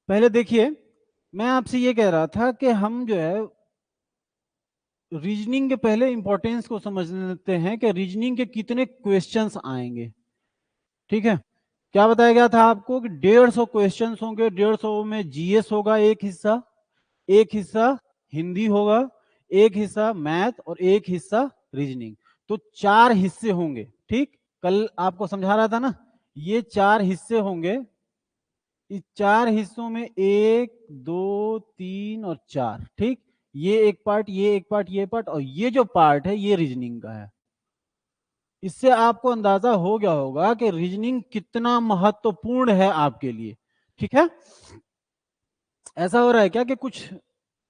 पहले देखिए, मैं आपसे ये कह रहा था कि हम जो है रीजनिंग के पहले इंपॉर्टेंस को समझ लेते हैं कि रीजनिंग के कितने क्वेश्चंस आएंगे। ठीक है, क्या बताया गया था आपको कि 150 क्वेश्चंस होंगे। 150 में जीएस होगा एक हिस्सा हिंदी होगा, एक हिस्सा मैथ और एक हिस्सा रीजनिंग। तो 4 हिस्से होंगे। ठीक, कल आपको समझा रहा था ना, ये 4 हिस्से होंगे। इस 4 हिस्सों में 1 2 3 और 4। ठीक, ये एक पार्ट, ये एक पार्ट, ये पार्ट, और ये जो पार्ट है ये रीजनिंग का है। इससे आपको अंदाजा हो गया होगा कि रीजनिंग कितना महत्वपूर्ण है आपके लिए। ठीक है, ऐसा हो रहा है क्या कि कुछ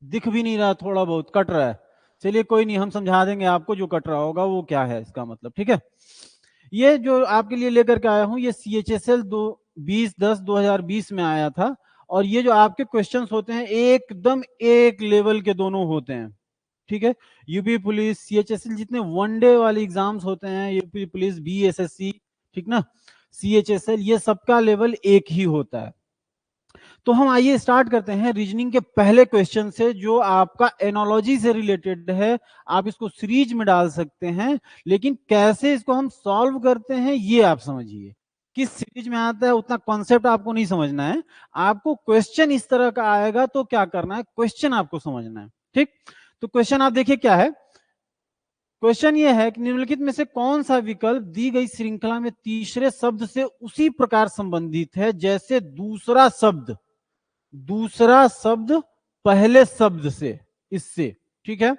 दिख भी नहीं रहा, थोड़ा बहुत कट रहा है? चलिए कोई नहीं, हम समझा देंगे आपको जो कट रहा होगा वो क्या है इसका मतलब। ठीक है, ये जो आपके लिए लेकर के आया हूं ये CHSL 2010-2020 में आया था। और ये जो आपके क्वेश्चंस होते हैं एकदम एक लेवल के दोनों होते हैं। ठीक है, यूपी पुलिस, CHSL, जितने वनडे वाले एग्जाम्स होते हैं, यूपी पुलिस, BSSC, ठीक ना, CHSL, ये सबका लेवल एक ही होता है। तो हम आइए स्टार्ट करते हैं रीजनिंग के पहले क्वेश्चन से, जो आपका एनोलॉजी से रिलेटेड है। आप इसको सीरीज में डाल सकते हैं, लेकिन कैसे इसको हम सॉल्व करते हैं ये आप समझिए। किस सीरीज में आता है उतना कॉन्सेप्ट आपको नहीं समझना है, आपको क्वेश्चन इस तरह का आएगा तो क्या करना है, क्वेश्चन आपको समझना है। ठीक, तो क्वेश्चन आप देखिए क्या है। क्वेश्चन ये है कि निम्नलिखित में से कौन सा विकल्प दी गई श्रृंखला में तीसरे शब्द से उसी प्रकार संबंधित है जैसे दूसरा शब्द पहले शब्द से इससे, ठीक है,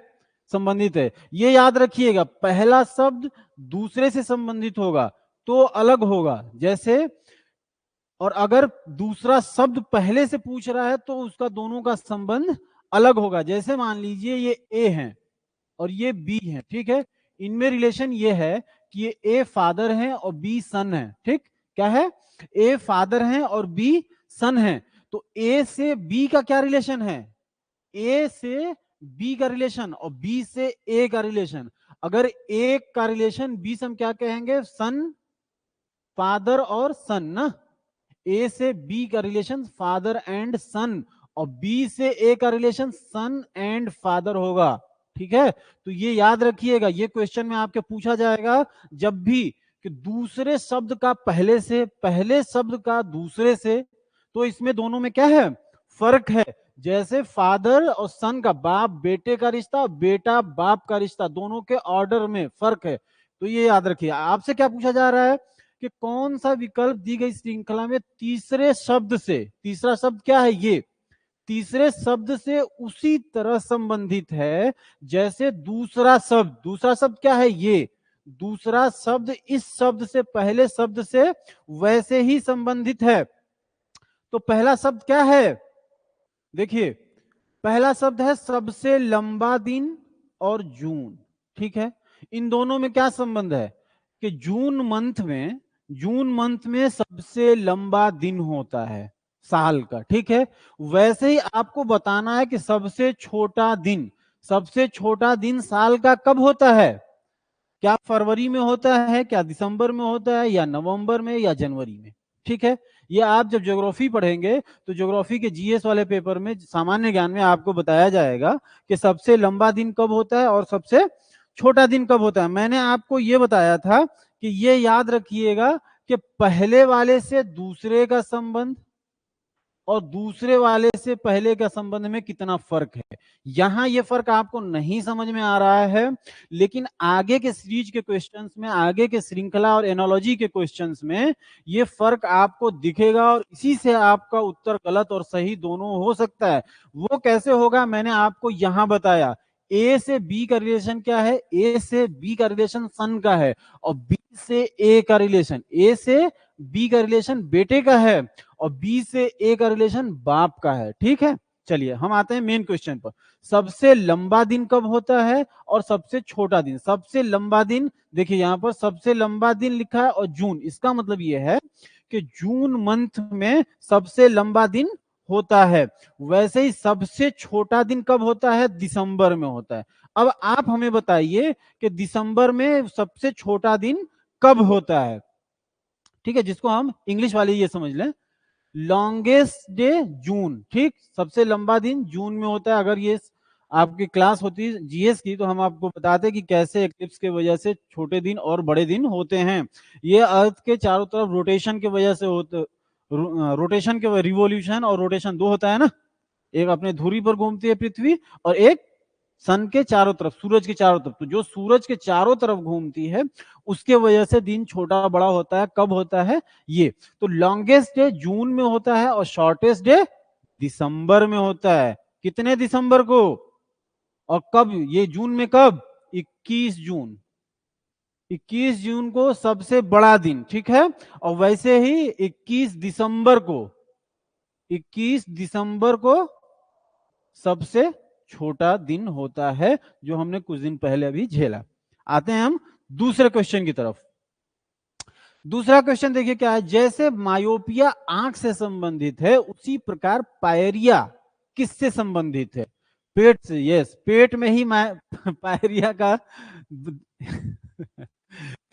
संबंधित है। ये याद रखिएगा, पहला शब्द दूसरे से संबंधित होगा तो अलग होगा जैसे, और अगर दूसरा शब्द पहले से पूछ रहा है तो उसका दोनों का संबंध अलग होगा। जैसे मान लीजिए ये ए है और ये बी है। ठीक है, इनमें रिलेशन ये है कि ये ए फादर है और बी सन है। ठीक, क्या है, ए फादर है और बी सन है। तो ए से बी का क्या रिलेशन है, ए से बी का रिलेशन और बी से ए का रिलेशन। अगर ए का रिलेशन बी से हम क्या कहेंगे, सन, फादर और सन ना। ए से बी का रिलेशन फादर एंड सन, और बी से ए का रिलेशन सन एंड फादर होगा। ठीक है, तो ये याद रखिएगा, ये क्वेश्चन में आपके पूछा जाएगा जब भी कि दूसरे शब्द का पहले से, पहले शब्द का दूसरे से, तो इसमें दोनों में क्या है, फर्क है। जैसे फादर और सन का, बाप बेटे का रिश्ता, बेटा बाप का रिश्ता, दोनों के ऑर्डर में फर्क है। तो ये याद रखिए। आपसे क्या पूछा जा रहा है कि कौन सा विकल्प दी गई श्रृंखला में तीसरे शब्द से, तीसरा शब्द क्या है, ये तीसरे शब्द से उसी तरह संबंधित है जैसे दूसरा शब्द क्या है, ये दूसरा शब्द इस शब्द से, पहले शब्द से वैसे ही संबंधित है। तो पहला शब्द क्या है, देखिए, पहला शब्द है सबसे लंबा दिन और जून। ठीक है, इन दोनों में क्या संबंध है कि जून मंथ में सबसे लंबा दिन होता है साल का। ठीक है, वैसे ही आपको बताना है कि सबसे छोटा दिन साल का कब होता है, क्या फरवरी में होता है, क्या दिसंबर में होता है, या नवंबर में, या जनवरी में। ठीक है, ये आप जब ज्योग्राफी पढ़ेंगे तो ज्योग्राफी के जीएस वाले पेपर में, सामान्य ज्ञान में आपको बताया जाएगा कि सबसे लंबा दिन कब होता है और सबसे छोटा दिन कब होता है। मैंने आपको ये बताया था कि ये याद रखिएगा कि पहले वाले से दूसरे का संबंध और दूसरे वाले से पहले का संबंध में कितना फर्क है। यहां ये फर्क आपको नहीं समझ में आ रहा है, लेकिन आगे के सीरीज के क्वेश्चंस में, आगे के श्रृंखला और एनोलॉजी के क्वेश्चंस में ये फर्क आपको दिखेगा, और इसी से आपका उत्तर गलत और सही दोनों हो सकता है। वो कैसे होगा मैंने आपको यहां बताया। ए से बी का रिलेशन क्या है, ए से बी का रिलेशन सन का है, और बी से ए का रिलेशन, ए से बी का रिलेशन बेटे का है, और बी से ए का रिलेशन बाप का है। ठीक है, चलिए हम आते हैं मेन क्वेश्चन पर। सबसे लंबा दिन कब होता है और सबसे छोटा दिन। सबसे लंबा दिन, देखिए यहां पर सबसे लंबा दिन लिखा है और जून, इसका मतलब यह है कि जून मंथ में सबसे लंबा दिन होता है। वैसे ही सबसे छोटा दिन कब होता है, दिसंबर में होता है। अब आप हमें बताइए कि दिसंबर में सबसे छोटा दिन कब होता है। ठीक है, जिसको हम इंग्लिश वाले ये समझ लें, लॉन्गेस्ट डे जून, ठीक, सबसे लंबा दिन जून में होता है। अगर ये आपकी क्लास होती है जीएस की तो हम आपको बताते कि कैसे एक्लिप्स के वजह से छोटे दिन और बड़े दिन होते हैं। ये अर्थ के चारों तरफ रोटेशन की वजह से होते, रोटेशन के, रिवोल्यूशन और रोटेशन दो होता है ना, एक अपने धुरी पर घूमती है पृथ्वी और एक सन के चारों तरफ, सूरज के चारों तरफ। तो जो सूरज के चारों तरफ घूमती है उसके वजह से दिन छोटा बड़ा होता है। कब होता है ये? तो लॉन्गेस्ट डे जून में होता है और शॉर्टेस्ट डे दिसंबर में होता है। कितने दिसंबर को? और कब ये जून में? कब? 21 जून। 21 जून को सबसे बड़ा दिन, ठीक है। और वैसे ही 21 दिसंबर को, 21 दिसंबर को सबसे छोटा दिन होता है, जो हमने कुछ दिन पहले अभी झेला। आते हैं हम दूसरे क्वेश्चन की तरफ। दूसरा क्वेश्चन देखिए क्या है। जैसे मायोपिया आंख से संबंधित है उसी प्रकार पायरिया किससे संबंधित है? पेट से। यस, पेट में ही पायरिया का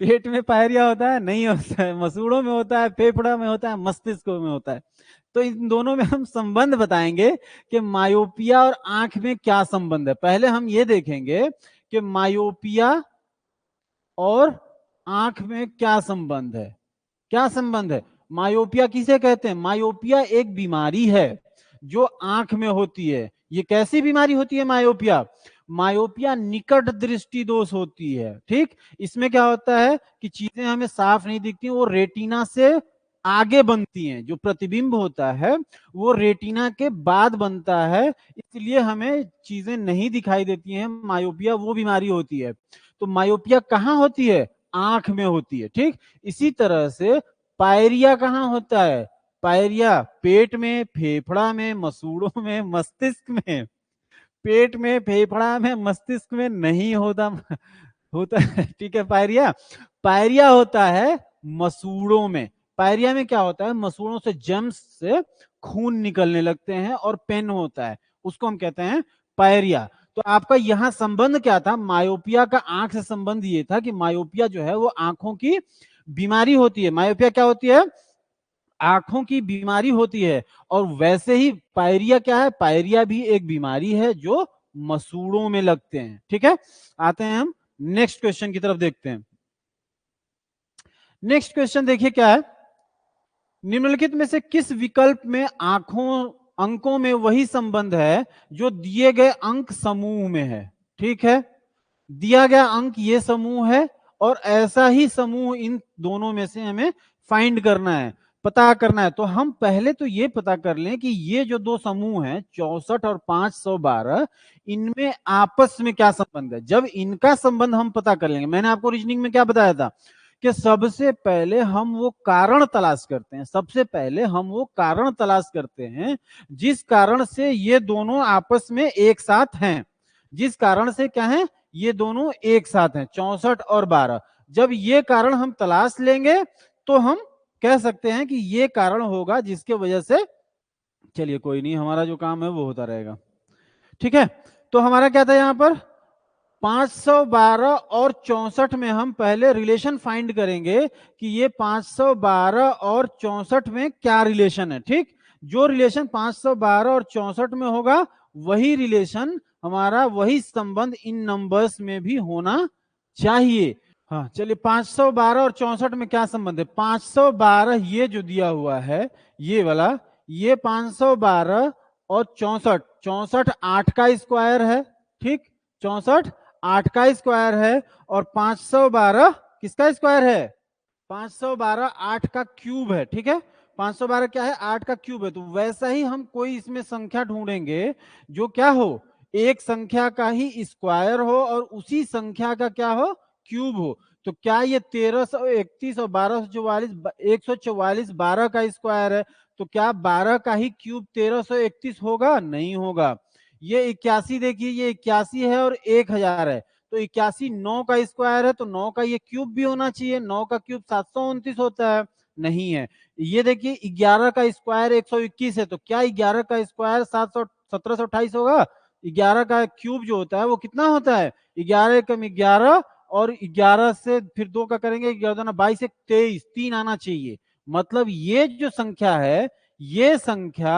पेट में पायरिया होता है? नहीं होता है। मसूड़ों में होता है, फेफड़ा में होता है, मस्तिष्क में होता है। तो इन दोनों में हम संबंध बताएंगे कि मायोपिया और आंख में क्या संबंध है। पहले हम ये देखेंगे कि मायोपिया और आंख में क्या संबंध है। क्या संबंध है? मायोपिया किसे कहते हैं? मायोपिया एक बीमारी है जो आंख में होती है। ये कैसी बीमारी होती है मायोपिया? मायोपिया निकट दृष्टि दोष होती है, ठीक। इसमें क्या होता है कि चीजें हमें साफ नहीं दिखती, वो रेटिना से आगे बनती हैं। जो प्रतिबिंब होता है वो रेटिना के बाद बनता है, इसलिए हमें चीजें नहीं दिखाई देती हैं। मायोपिया वो बीमारी होती है। तो मायोपिया कहाँ होती है? आंख में होती है, ठीक। इसी तरह से पायरिया कहाँ होता है? पायरिया पेट में, फेफड़ा में, मसूड़ों में, मस्तिष्क में। पेट में, फेफड़ा में, मस्तिष्क में नहीं होता, होता है, ठीक है। पायरिया, पायरिया होता है मसूड़ों में। पायरिया में क्या होता है? मसूड़ों से, जम्स से खून निकलने लगते हैं और पेन होता है, उसको हम कहते हैं पायरिया। तो आपका यहां संबंध क्या था? मायोपिया का आंख से संबंध ये था कि मायोपिया जो है वो आंखों की बीमारी होती है। मायोपिया क्या होती है? आंखों की बीमारी होती है। और वैसे ही पायरिया क्या है? पायरिया भी एक बीमारी है जो मसूड़ों में लगते हैं, ठीक है। आते हैं हम नेक्स्ट क्वेश्चन की तरफ, देखते हैं। नेक्स्ट क्वेश्चन देखिए क्या है। निम्नलिखित में से किस विकल्प में अंकों में वही संबंध है जो दिए गए अंक समूह में है? ठीक है, दिया गया अंक ये समूह है और ऐसा ही समूह इन दोनों में से हमें फाइंड करना है, पता करना है। तो हम पहले तो ये पता कर लें कि ये जो दो समूह हैं 64 और 512, इनमें आपस में क्या संबंध है। जब इनका संबंध हम पता कर लेंगे, मैंने आपको रीजनिंग में क्या बताया था कि सबसे पहले हम वो कारण तलाश करते हैं, सबसे पहले हम वो कारण तलाश करते हैं जिस कारण से ये दोनों आपस में एक साथ हैं, जिस कारण से क्या है, ये दोनों एक साथ हैं 64 और 12। जब ये कारण हम तलाश लेंगे तो हम कह सकते हैं कि ये कारण होगा जिसके वजह से, चलिए कोई नहीं, हमारा जो काम है वो होता रहेगा, ठीक है। तो हमारा क्या था यहां पर, 512 और 64 में हम पहले रिलेशन फाइंड करेंगे कि ये 512 और 64 में क्या रिलेशन है, ठीक। जो रिलेशन 512 और 64 में होगा वही रिलेशन हमारा, वही संबंध इन नंबर्स में भी होना चाहिए। हाँ चलिए, 512 और 64 में क्या संबंध है? 512 ये जो दिया हुआ है ये वाला, ये 512 और 64, 64 8 का स्क्वायर है, ठीक। 64 8 का स्क्वायर है और 512 किसका स्क्वायर है? 512 8 का क्यूब है, ठीक है। 512 क्या है? 8 का क्यूब है। तो वैसा ही हम कोई इसमें संख्या ढूंढेंगे जो क्या हो, एक संख्या का ही स्क्वायर हो और उसी संख्या का क्या हो, क्यूब हो। तो क्या ये 1331 और 1244, 144 12 का स्क्वायर है, तो क्या 12 का ही क्यूब 1331 होगा? नहीं होगा। ये 81 देखिए, ये 81 है और 1000 है, तो 81 9 का स्क्वायर है, तो 9 का ये क्यूब भी होना चाहिए। 9 का क्यूब 729 होता है, नहीं है। ये देखिए 11 का स्क्वायर 121 है, तो क्या 11 का स्क्वायर 1728 होगा? 11 का क्यूब जो होता है वो कितना होता है? 11 कम 11 और 11 से फिर 2 का करेंगे, 11 22 23, 3 आना चाहिए। मतलब ये जो संख्या है ये संख्या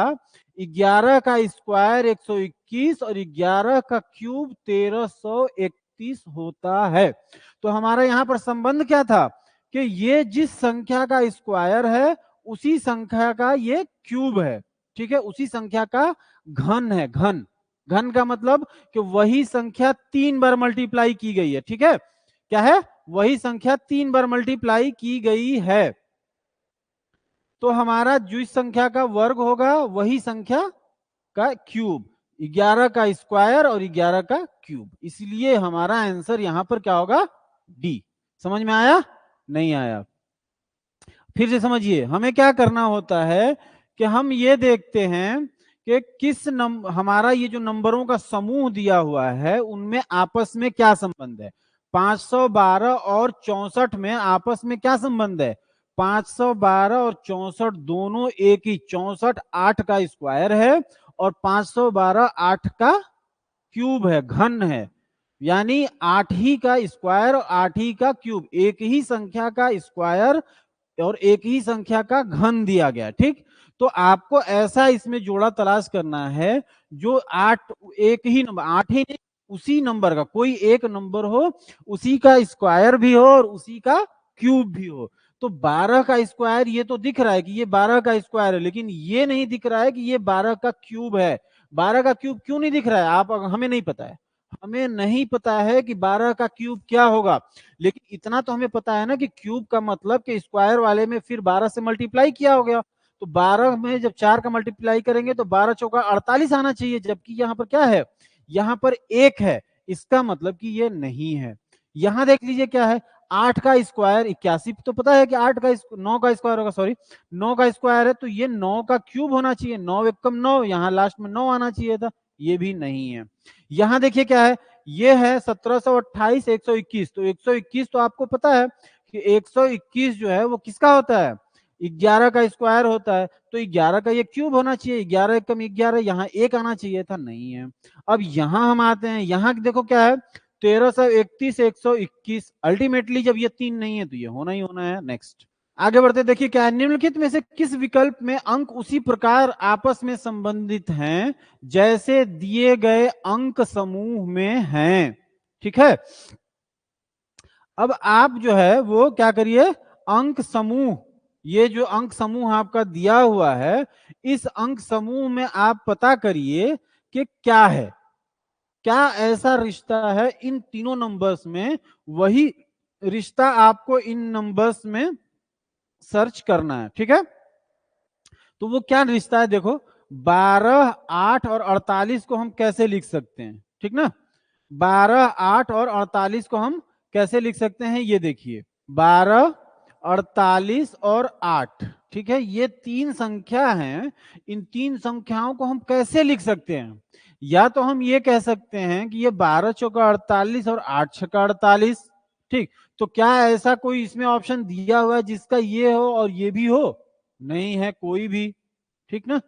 11 का स्क्वायर 121 और 11 का क्यूब 1331 होता है। तो हमारा यहाँ पर संबंध क्या था कि ये जिस संख्या का स्क्वायर है उसी संख्या का ये क्यूब है, ठीक है, उसी संख्या का घन है। घन, घन का मतलब कि वही संख्या 3 बार मल्टीप्लाई की गई है, ठीक है, क्या है, वही संख्या 3 बार मल्टीप्लाई की गई है। तो हमारा जिस संख्या का वर्ग होगा वही संख्या का क्यूब, 11 का स्क्वायर और 11 का क्यूब, इसलिए हमारा आंसर यहां पर क्या होगा, डी। समझ में आया, नहीं आया? फिर से समझिए, हमें क्या करना होता है कि हम ये देखते हैं कि किस हमारा ये जो नंबरों का समूह दिया हुआ है उनमें आपस में क्या संबंध है। 512 और 64 में आपस में क्या संबंध है, 512 और 64 दोनों एक ही, 64 8 का स्क्वायर है और 512 8 का क्यूब है, घन है, यानी 8 ही का स्क्वायर और 8 ही का क्यूब, एक ही संख्या का स्क्वायर और एक ही संख्या का घन दिया गया, ठीक। तो आपको ऐसा इसमें जोड़ा तलाश करना है जो 8, एक ही नंबर, 8 ही नहीं, उसी नंबर का कोई एक नंबर हो, उसी का स्क्वायर भी हो और उसी का क्यूब भी हो। तो 12 का स्क्वायर ये तो दिख रहा है कि ये 12 का स्क्वायर है, लेकिन ये नहीं दिख रहा है कि ये 12 का क्यूब है। 12 का क्यूब क्यों नहीं दिख रहा है, आप, हमें नहीं पता है, हमें नहीं पता है कि 12 का क्यूब क्या होगा, लेकिन इतना तो हमें पता है ना कि क्यूब का मतलब कि स्क्वायर वाले में फिर 12 से मल्टीप्लाई किया हो गया, तो 12 में जब 4 का मल्टीप्लाई करेंगे तो 12 चौका 48 आना चाहिए, जबकि यहाँ पर क्या है, यहाँ पर 1 है, इसका मतलब कि ये नहीं है। यहाँ देख लीजिए क्या है, 8 का स्क्वायर 81, तो पता है कि 9 का स्क्वायर होगा, सॉरी 9 का स्क्वायर है, तो ये 9 का क्यूब होना चाहिए, 9 एकम 9, यहाँ लास्ट में 9 आना चाहिए था, ये भी नहीं है। यहाँ देखिए क्या है, ये है 1728 121, तो 121 तो आपको पता है कि 121 जो है वो किसका होता है, 11 का स्क्वायर होता है, तो 11 का ये क्यूब होना चाहिए, 11 एकम 11, यहाँ 1 आना चाहिए था, नहीं है। अब यहाँ हम आते हैं, यहाँ देखो क्या है, 1331 121, अल्टीमेटली जब ये 3 नहीं है तो ये होना ही होना है। नेक्स्ट आगे बढ़ते, देखिए क्या है, निम्नलिखित में से किस विकल्प में अंक उसी प्रकार आपस में संबंधित हैं जैसे दिए गए अंक समूह में हैं, ठीक है। अब आप जो है वो क्या करिए, अंक समूह, ये जो अंक समूह आपका दिया हुआ है, इस अंक समूह में आप पता करिए कि क्या है, क्या ऐसा रिश्ता है इन तीनों नंबर्स में, वही रिश्ता आपको इन नंबर्स में सर्च करना है, ठीक है। तो वो क्या रिश्ता है, देखो 12 8 और 48 को हम कैसे लिख सकते हैं, ठीक ना, 12 8 और 48 को हम कैसे लिख सकते हैं, ये देखिए 12 48 और 8, ठीक है, ये तीन संख्या हैं, इन तीन संख्याओं को हम कैसे लिख सकते हैं, या तो हम ये कह सकते हैं कि ये 12 चौका 48 और 8 छक्का 48, ठीक। तो क्या ऐसा कोई इसमें ऑप्शन दिया हुआ है जिसका ये हो और ये भी हो, नहीं है कोई भी, ठीक ना।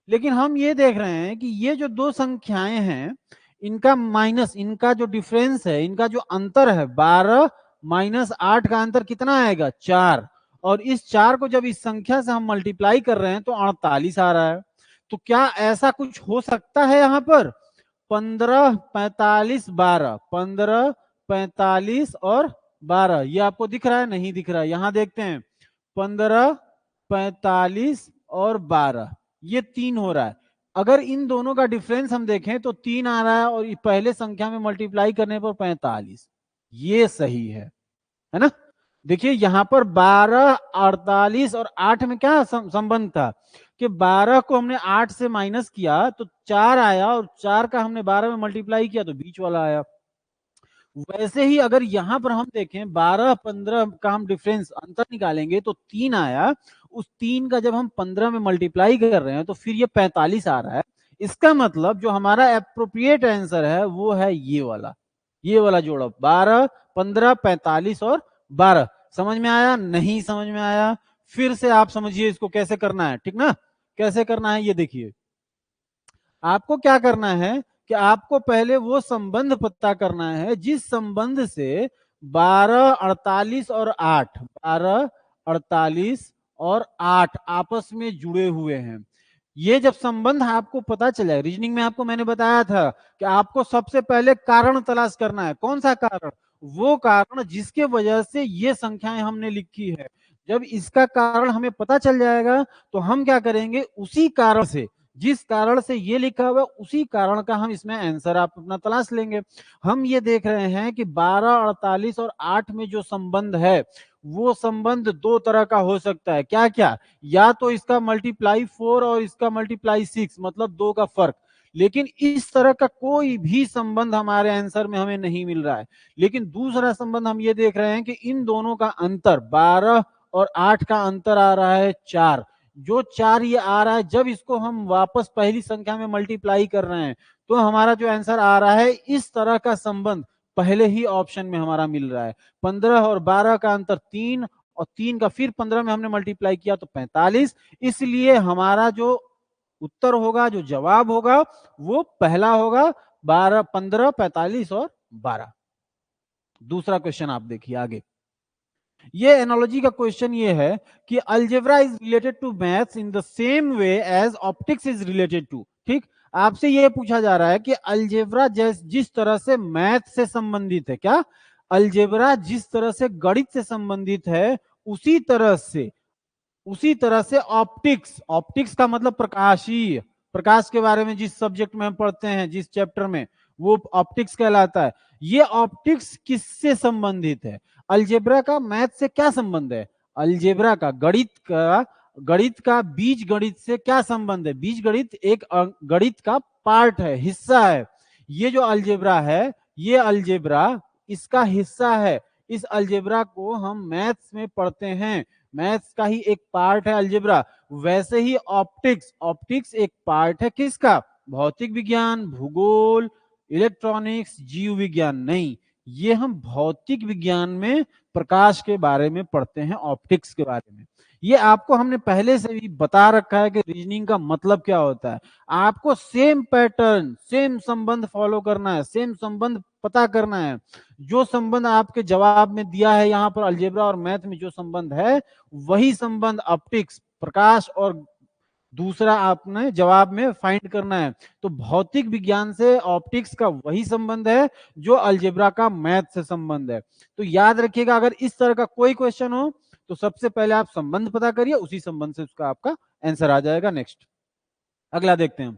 लेकिन हम ये देख रहे हैं कि ये जो दो संख्याएं हैं इनका माइनस, इनका जो डिफरेंस है, इनका जो अंतर है, 12 माइनस 8 का अंतर कितना आएगा, 4, और इस 4 को जब इस संख्या से हम मल्टीप्लाई कर रहे हैं तो 48 आ रहा है। तो क्या ऐसा कुछ हो सकता है यहाँ पर, 15 45 12, 15 45 और 12, ये आपको दिख रहा है, नहीं दिख रहा है, यहां देखते हैं 15 45 और 12, ये 3 हो रहा है। अगर इन दोनों का डिफरेंस हम देखें तो 3 आ रहा है और पहले संख्या में मल्टीप्लाई करने पर 45, ये सही है ना। देखिए यहां पर 12 48 और 8 में क्या संबंध था कि 12 को हमने 8 से माइनस किया तो 4 आया, और 4 का हमने 12 में मल्टीप्लाई किया तो बीच वाला आया। वैसे ही अगर यहां पर हम देखें 12 15 का हम डिफरेंस अंतर निकालेंगे तो 3 आया, उस 3 का जब हम 15 में मल्टीप्लाई कर रहे हैं तो फिर ये 45 आ रहा है। इसका मतलब जो हमारा एप्रोप्रिएट आंसर है वो है ये वाला जोड़ा, 12 15 45 और 12। समझ में आया, नहीं समझ में आया, फिर से आप समझिए इसको कैसे करना है, ठीक ना, कैसे करना है ये देखिए। आपको क्या करना है कि आपको पहले वो संबंध पता करना है जिस संबंध से 12 48 और 8, 12 48 और 8 आपस में जुड़े हुए हैं। ये जब संबंध आपको पता चला, रीजनिंग में आपको मैंने बताया था कि आपको सबसे पहले कारण तलाश करना है। कौन सा कारण? वो कारण जिसके वजह से ये संख्याएं हमने लिखी है। जब इसका कारण हमें पता चल जाएगा तो हम क्या करेंगे, उसी कारण से, जिस कारण से ये लिखा हुआ उसी कारण का हम इसमें आंसर आप अपना तलाश लेंगे। हम ये देख रहे हैं कि 12, 48 और 8 में जो संबंध है वो संबंध दो तरह का हो सकता है। क्या क्या? या तो इसका मल्टीप्लाई 4 और इसका मल्टीप्लाई 6, मतलब 2 का फर्क। लेकिन इस तरह का कोई भी संबंध हमारे आंसर में हमें नहीं मिल रहा है। लेकिन दूसरा संबंध हम ये देख रहे हैं कि इन दोनों का अंतर 12 और 8 का अंतर आ रहा है 4। जो 4 ये आ रहा है, जब इसको हम वापस पहली संख्या में मल्टीप्लाई कर रहे हैं तो हमारा जो आंसर आ रहा है, इस तरह का संबंध पहले ही ऑप्शन में हमारा मिल रहा है। 15 और 12 का अंतर 3, और 3 का फिर 15 में हमने मल्टीप्लाई किया तो 45। इसलिए हमारा जो उत्तर होगा, जो जवाब होगा, वो पहला होगा, 12, 15, 45 और 12। दूसरा क्वेश्चन आप देखिए आगे। ये एनालॉजी का क्वेश्चन ये है कि algebra is related to maths in the same way as optics is related to. ठीक, आपसे ये पूछा जा रहा है कि अलजेब्रा जिस तरह से मैथ से संबंधित है, क्या अलजेब्रा जिस तरह से गणित से संबंधित है, उसी तरह से ऑप्टिक्स, ऑप्टिक्स का मतलब प्रकाशीय, प्रकाश के बारे में जिस सब्जेक्ट में हम पढ़ते हैं, जिस चैप्टर में, वो ऑप्टिक्स कहलाता है। ये ऑप्टिक्स किससे संबंधित है? अलजेब्रा का मैथ से क्या संबंध है? अलजेब्रा का, गणित का बीज गणित से क्या संबंध है? बीज गणित एक गणित का पार्ट है, हिस्सा है। ये जो अलजेब्रा है, ये अलजेब्रा इसका हिस्सा है। इस अलजेब्रा को हम मैथ्स में पढ़ते हैं, मैथ्स का ही एक पार्ट है अलजेब्रा। वैसे ही ऑप्टिक्स, ऑप्टिक्स एक पार्ट है किसका? भौतिक विज्ञान, भूगोल, इलेक्ट्रॉनिक्स, जीव विज्ञान नहीं। ये हम भौतिक विज्ञान में प्रकाश के बारे में पढ़ते हैं, ऑप्टिक्स के बारे में। ये आपको हमने पहले से भी बता रखा है कि रीजनिंग का मतलब क्या होता है। आपको सेम पैटर्न, सेम संबंध फॉलो करना है, सेम संबंध पता करना है। जो संबंध आपके जवाब में दिया है यहाँ पर अलजेब्रा और मैथ में जो संबंध है, वही संबंध ऑप्टिक्स, प्रकाश, और दूसरा आपने जवाब में फाइंड करना है। तो भौतिक विज्ञान से ऑप्टिक्स का वही संबंध है जो अलजेब्रा का मैथ से संबंध है। तो याद रखिएगा, अगर इस तरह का कोई क्वेश्चन हो तो सबसे पहले आप संबंध पता करिए, उसी संबंध से उसका आपका आंसर आ जाएगा। नेक्स्ट, अगला देखते हैं हम।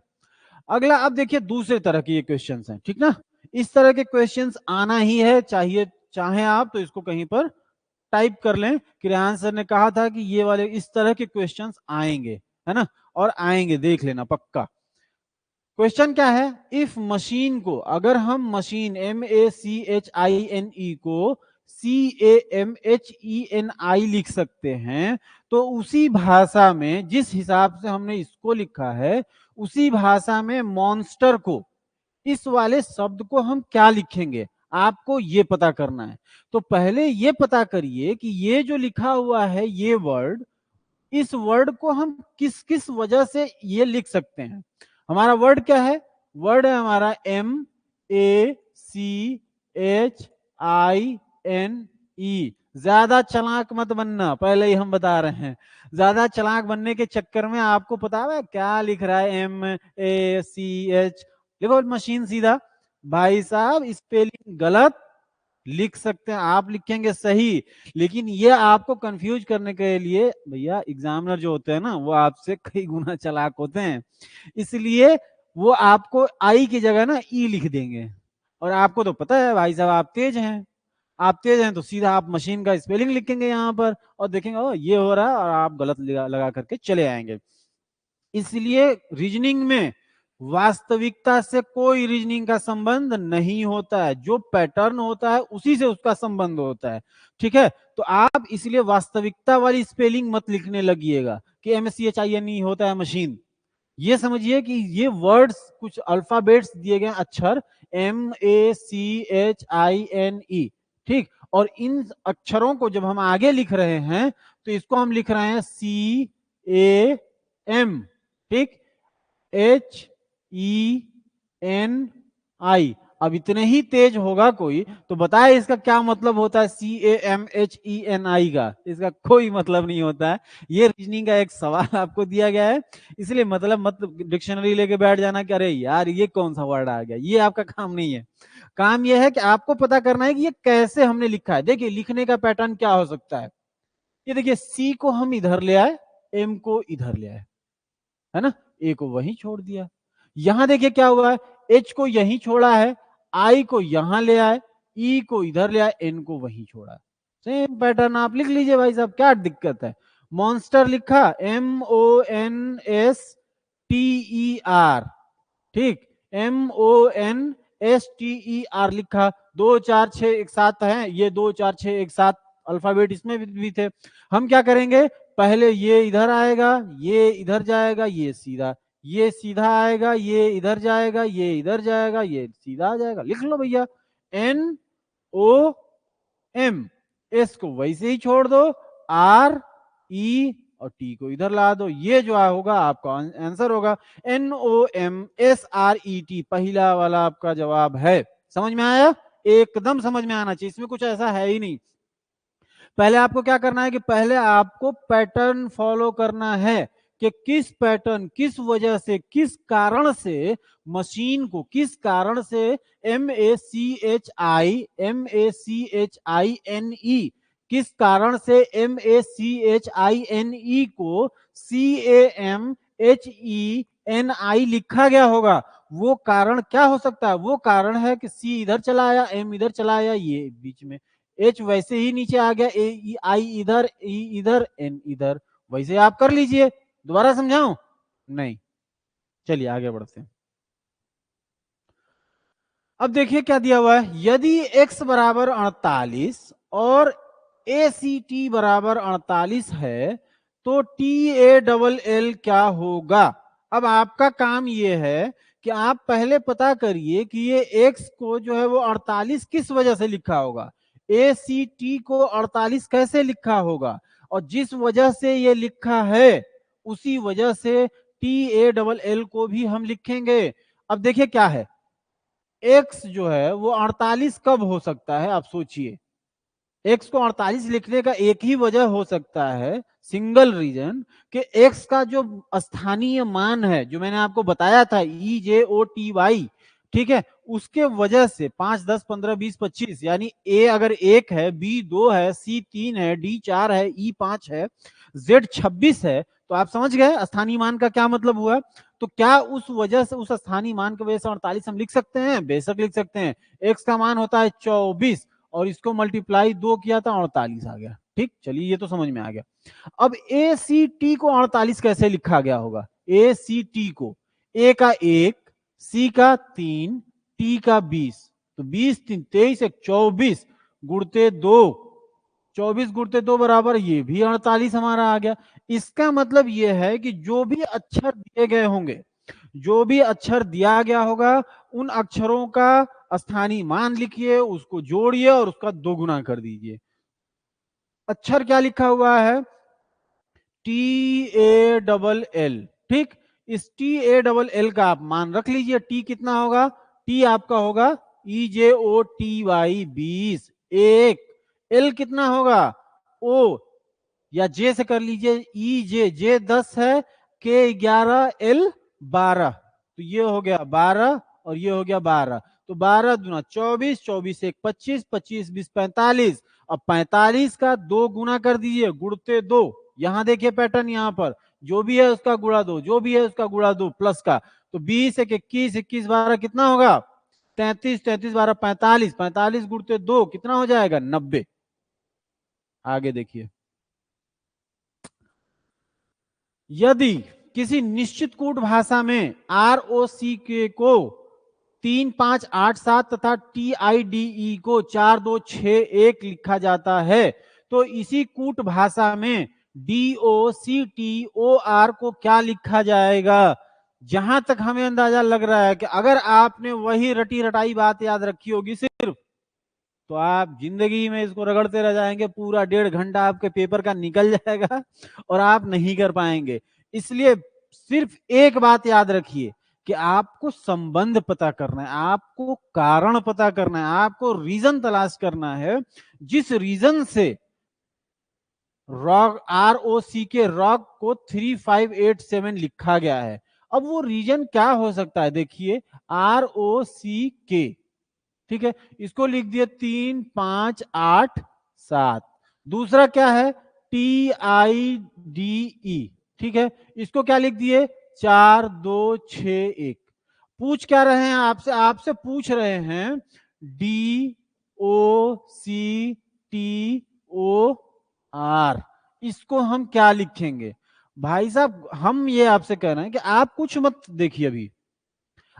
अगला अब देखिए, दूसरे तरह के ये क्वेश्चंस हैं, ठीक ना। इस तरह के क्वेश्चंस आना ही है, चाहिए चाहे आप तो इसको कहीं पर टाइप कर लें कि रेहान सर ने कहा था कि ये वाले इस तरह के क्वेश्चंस आएंगे, है ना, और आएंगे, देख लेना पक्का। क्वेश्चन क्या है? इफ मशीन को, अगर हम मशीन MACHINE को CAMHENI लिख सकते हैं, तो उसी भाषा में, जिस हिसाब से हमने इसको लिखा है, उसी भाषा में मॉन्स्टर को, इस वाले शब्द को हम क्या लिखेंगे, आपको ये पता करना है। तो पहले ये पता करिए कि ये जो लिखा हुआ है ये वर्ड, इस वर्ड को हम किस किस वजह से ये लिख सकते हैं। हमारा वर्ड क्या है? वर्ड है हमारा MACHINE। ज्यादा चालाक मत बनना, पहले ही हम बता रहे हैं। ज्यादा चालाक बनने के चक्कर में आपको पता है क्या लिख रहा है, MACH, देखो मशीन सीधा। भाई साहब स्पेलिंग गलत लिख सकते हैं, आप लिखेंगे सही, लेकिन ये आपको कंफ्यूज करने के लिए, भैया एग्जामिनर जो होते हैं ना, वो आपसे कई गुना चालाक होते हैं, इसलिए वो आपको आई की जगह ना ई लिख देंगे। और आपको तो पता है भाई साहब, आप तेज हैं, आप तेज हैं तो सीधा आप मशीन का स्पेलिंग लिखेंगे यहाँ पर और देखेंगे ओ ये हो रहा है, और आप गलत लगा करके चले आएंगे। इसलिए रीजनिंग में वास्तविकता से कोई रीजनिंग का संबंध नहीं होता है, जो पैटर्न होता है उसी से उसका संबंध होता है, ठीक है। तो आप इसलिए वास्तविकता वाली स्पेलिंग मत लिखने लगिएगा कि MACHINE होता है मशीन। ये समझिए कि ये वर्ड्स, कुछ अल्फाबेट्स दिए गए अक्षर MACHINE, ठीक। और इन अक्षरों को जब हम आगे लिख रहे हैं तो इसको हम लिख रहे हैं CAM, ठीक, HENI। अब इतने ही तेज होगा कोई तो बताए इसका क्या मतलब होता है CAMHENI का? इसका कोई मतलब नहीं होता है। ये रीजनिंग का एक सवाल आपको दिया गया है, इसलिए मतलब डिक्शनरी लेके बैठ जाना कि अरे यार ये कौन सा वर्ड आ गया, ये आपका काम नहीं है। काम ये है कि आपको पता करना है कि ये कैसे हमने लिखा है। देखिए लिखने का पैटर्न क्या हो सकता है, ये देखिए C को हम इधर ले आए, M को इधर ले आए, है ना, A को वहीं छोड़ दिया। यहां देखिए क्या हुआ है, H को यहीं छोड़ा है, I को यहां ले आए, E को इधर ले आए, N को वहीं छोड़ा। सेम पैटर्न आप लिख लीजिए भाई साहब, क्या दिक्कत है। मॉन्स्टर लिखा MONSTER, ठीक, MONSTER लिखा, 2 4 6 1 7 है, ये 2 4 6 1 7 अल्फाबेट इसमें भी थे। हम क्या करेंगे, पहले ये इधर आएगा, ये इधर जाएगा, ये सीधा आएगा, ये इधर जाएगा, ये इधर जाएगा, ये सीधा आ जाएगा। लिख लो भैया NOM, S को वैसे ही छोड़ दो, RE और T को इधर ला दो, ये जो होगा आपका आंसर होगा NOMSRET, पहला वाला आपका जवाब है। समझ में आया? एकदम समझ में आना चाहिए, इसमें कुछ ऐसा है ही नहीं। पहले आपको क्या करना है कि पहले आपको पैटर्न फॉलो करना है कि किस पैटर्न, किस वजह से, किस कारण से मशीन को, किस कारण से MACHINE, किस कारण से MACHINE को CAMHENI लिखा गया होगा। वो कारण क्या हो सकता है, वो कारण है कि C इधर चला आया, M इधर चला आया, ये बीच में, H वैसे ही नीचे आ गया, I इधर, E इधर, N इधर, वैसे आप कर लीजिए। दोबारा समझाऊं? नहीं, चलिए आगे बढ़ते हैं। अब देखिए क्या दिया हुआ है, यदि x बराबर 48 और ACT बराबर 48 है तो TALL क्या होगा। अब आपका काम ये है कि आप पहले पता करिए कि ये x को जो है वो 48 किस वजह से लिखा होगा, ACT को 48 कैसे लिखा होगा, और जिस वजह से ये लिखा है उसी वजह से TALL को भी हम लिखेंगे। अब देखिए क्या है, x जो है वो 48 कब हो सकता है, आप सोचिए। x को 48 लिखने का एक ही वजह हो सकता है, सिंगल रीजन, कि x का जो स्थानीय मान है जो मैंने आपको बताया था EJOTY, ठीक है, उसके वजह से 5 10 15 20 25, यानी a अगर 1 है, b 2 है, c 3 है, d 4 है, e 5 है, z 26 है, तो आप समझ गए स्थानीय मान का क्या मतलब हुआ। तो क्या उस वजह से, उस स्थानीय मान की वजह से 48 हम लिख सकते हैं? बेशक लिख सकते हैं। x का मान होता है 24 और इसको मल्टीप्लाई 2 किया था 48 आ गया। ठीक, चलिए ये तो समझ में आ गया। अब ACT को 48 कैसे लिखा गया होगा, ACT को A का 1, C का 3, T का 20, तो 20 3 23 1 24 गुणते 2, 24 गुणते 2 बराबर ये भी 48 हमारा आ गया। इसका मतलब ये है कि जो भी अक्षर दिए गए होंगे, जो भी अक्षर दिया गया होगा, उन अक्षरों का स्थानीय मान लिखिए, उसको जोड़िए और उसका दोगुना कर दीजिए। अक्षर क्या लिखा हुआ है, TALL, ठीक, इस TALL का आप मान रख लीजिए। T कितना होगा, T आपका होगा EJOTY 20, 1, L कितना होगा, O या J से कर लीजिए, J 10 है, K 11, L 12, तो ये हो गया 12 और ये हो गया 12, तो 12 दूना 24, 24 1 25, 25 20 45, अब 45 का 2 गुना कर दीजिए, गुणते 2, यहां देखिए पैटर्न, यहां पर जो भी है उसका गुणा 2, जो भी है उसका गुणा 2 प्लस का, तो 20 1 21, 21 12 कितना होगा 33, 33 12 45, 45 गुणते 2 कितना हो जाएगा 90। आगे देखिए, यदि किसी निश्चित कूट भाषा में ROCK को 3 5 8 7 तथा TIDE को 4 2 6 1 लिखा जाता है, तो इसी कूट भाषा में DOCTOR को क्या लिखा जाएगा। जहां तक हमें अंदाजा लग रहा है कि अगर आपने वही रटी रटाई बात याद रखी होगी सिर्फ, तो आप जिंदगी में इसको रगड़ते रह जाएंगे, पूरा 1.5 घंटा आपके पेपर का निकल जाएगा और आप नहीं कर पाएंगे। इसलिए सिर्फ एक बात याद रखिए कि आपको संबंध पता करना है, आपको कारण पता करना है, आपको रीजन तलाश करना है, जिस रीजन से रॉक ROC के रॉक को 3587 लिखा गया है। अब वो रीजन क्या हो सकता है, देखिए ROCK, ठीक है, इसको लिख दिए 3 5 8 7। दूसरा क्या है TIDE, ठीक है, इसको क्या लिख दिए 4 2 6 1। पूछ क्या रहे हैं आपसे, आपसे पूछ रहे हैं DOCTOR, इसको हम क्या लिखेंगे। भाई साहब हम ये आपसे कह रहे हैं कि आप कुछ मत देखिए, अभी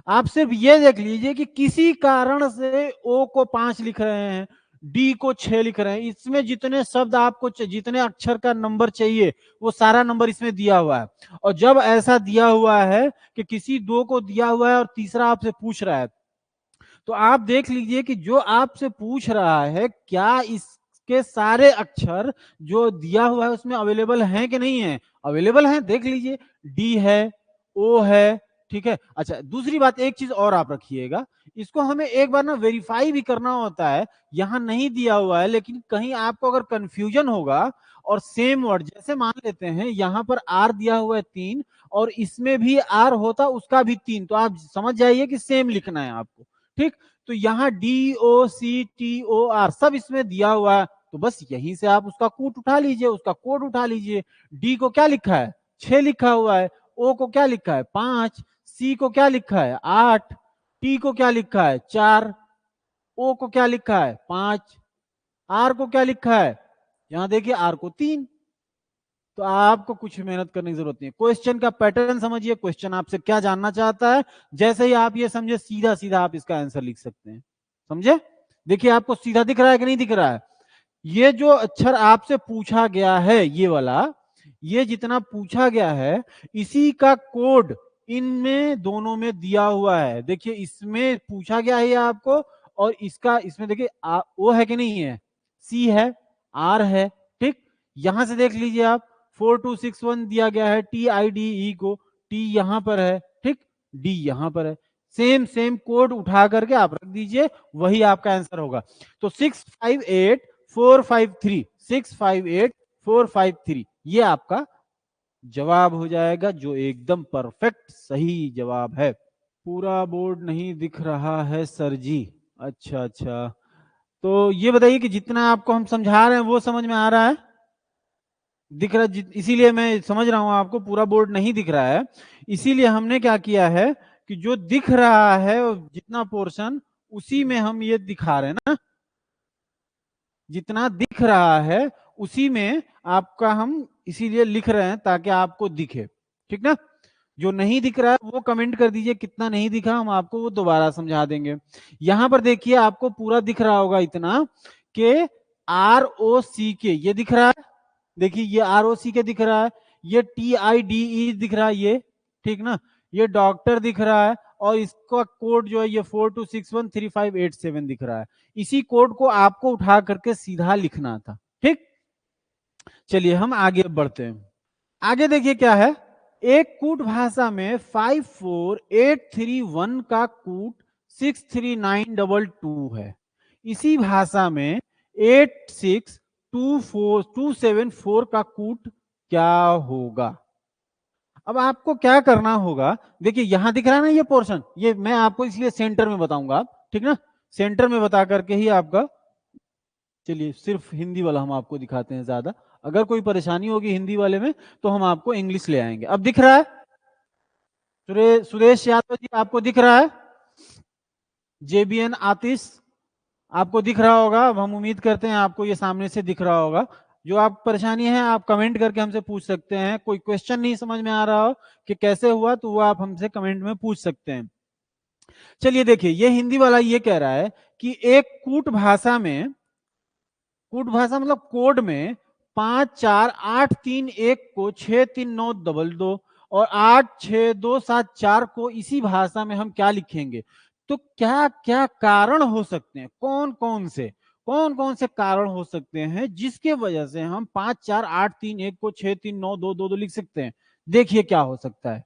आप सिर्फ ये देख लीजिए कि किसी कारण से ओ को 5 लिख रहे हैं, डी को 6 लिख रहे हैं, इसमें जितने शब्द आपको जितने अक्षर का नंबर चाहिए वो सारा नंबर इसमें दिया हुआ है। और जब ऐसा दिया हुआ है कि किसी दो को दिया हुआ है और तीसरा आपसे पूछ रहा है, तो आप देख लीजिए कि जो आपसे पूछ रहा है क्या इसके सारे अक्षर जो दिया हुआ है उसमें अवेलेबल हैं कि नहीं है। अवेलेबल हैं, देख लीजिए, डी है, ओ है, ठीक है। अच्छा दूसरी बात, एक चीज और आप रखिएगा, इसको हमें एक बार ना वेरीफाई भी करना होता है। यहां नहीं दिया हुआ है लेकिन कहीं आपको अगर कंफ्यूजन होगा और सेम वर्ड, जैसे मान लेते हैं यहां पर आर दिया हुआ है 3 और इसमें भी आर होता उसका भी 3, तो आप समझ जाइए कि सेम लिखना है आपको, ठीक। तो यहाँ DOCTOR सब इसमें दिया हुआ है, तो बस यहीं से आप उसका कूट उठा लीजिए, उसका कोड उठा लीजिए। डी को क्या लिखा है 6 लिखा हुआ है, ओ को क्या लिखा है 5, सी को क्या लिखा है 8, टी को क्या लिखा है 4, ओ को क्या लिखा है 5, आर को क्या लिखा है, यहां देखिए आर को 3। तो आपको कुछ मेहनत करने की जरूरत नहीं है। क्वेश्चन का पैटर्न समझिए, क्वेश्चन आपसे क्या जानना चाहता है, जैसे ही आप ये समझे सीधा सीधा आप इसका आंसर लिख सकते हैं। समझे, देखिए आपको सीधा दिख रहा है कि नहीं दिख रहा है। ये जो अक्षर आपसे पूछा गया है, ये वाला, ये जितना पूछा गया है इसी का कोड इनमें दोनों में दिया हुआ है। देखिए इसमें पूछा गया है ये आपको, और इसका इसमें देखिए ओ है कि नहीं है, सी है, आर है, ठीक। यहां से देख लीजिए आप 4261 दिया गया है TIDE को, टी यहां पर है, ठीक, डी यहां पर है। सेम सेम कोड उठा करके आप रख दीजिए, वही आपका आंसर होगा। तो 658453, 658453 ये आपका जवाब हो जाएगा, जो एकदम परफेक्ट सही जवाब है। पूरा बोर्ड नहीं दिख रहा है सर जी। अच्छा अच्छा, तो ये बताइए कि जितना आपको हम समझा रहे हैं वो समझ में आ रहा है, दिख रहा है, इसीलिए मैं समझ रहा हूं आपको पूरा बोर्ड नहीं दिख रहा है। इसीलिए हमने क्या किया है कि जो दिख रहा है जितना पोर्शन उसी में हम ये दिखा रहे हैं ना, जितना दिख रहा है उसी में आपका हम इसीलिए लिख रहे हैं ताकि आपको दिखे, ठीक ना। जो नहीं दिख रहा है वो कमेंट कर दीजिए कितना नहीं दिखा, हम आपको वो दोबारा समझा देंगे। यहां पर देखिए आपको पूरा दिख रहा होगा इतना कि ROCK ये दिख रहा है, देखिए ये ROCK दिख रहा है, ये TIDE दिख रहा है, ये ठीक ना, ये डॉक्टर दिख रहा है, और इसका कोड जो है ये 42613587 दिख रहा है। इसी कोड को आपको उठा करके सीधा लिखना था, ठीक। चलिए हम आगे बढ़ते हैं। आगे देखिए क्या है, एक कूट भाषा में 54831 का कूट 63922 है। इसी भाषा में 86274 का कूट क्या होगा। अब आपको क्या करना होगा, देखिए यहां दिख रहा है ना ये पोर्शन, ये मैं आपको इसलिए सेंटर में बताऊंगा, ठीक ना, सेंटर में बता करके ही आपका। चलिए सिर्फ हिंदी वाला हम आपको दिखाते हैं ज्यादा, अगर कोई परेशानी होगी हिंदी वाले में तो हम आपको इंग्लिश ले आएंगे। अब दिख रहा है सुरेश यादव जी, आपको दिख रहा है, JBN आतिश आपको दिख रहा होगा। अब हम उम्मीद करते हैं आपको ये सामने से दिख रहा होगा। जो आप परेशानी है आप कमेंट करके हमसे पूछ सकते हैं, कोई क्वेश्चन नहीं समझ में आ रहा हो कि कैसे हुआ तो वो आप हमसे कमेंट में पूछ सकते हैं। चलिए देखिए ये हिंदी वाला ये कह रहा है कि एक कूट भाषा में, कूट भाषा मतलब कोड में 54831 को 63922 और 86274 को इसी भाषा में हम क्या लिखेंगे। तो क्या क्या कारण हो सकते हैं, कौन कौन से कारण हो सकते हैं जिसके वजह से हम 54831 को 63922 लिख सकते हैं। देखिए क्या हो सकता है,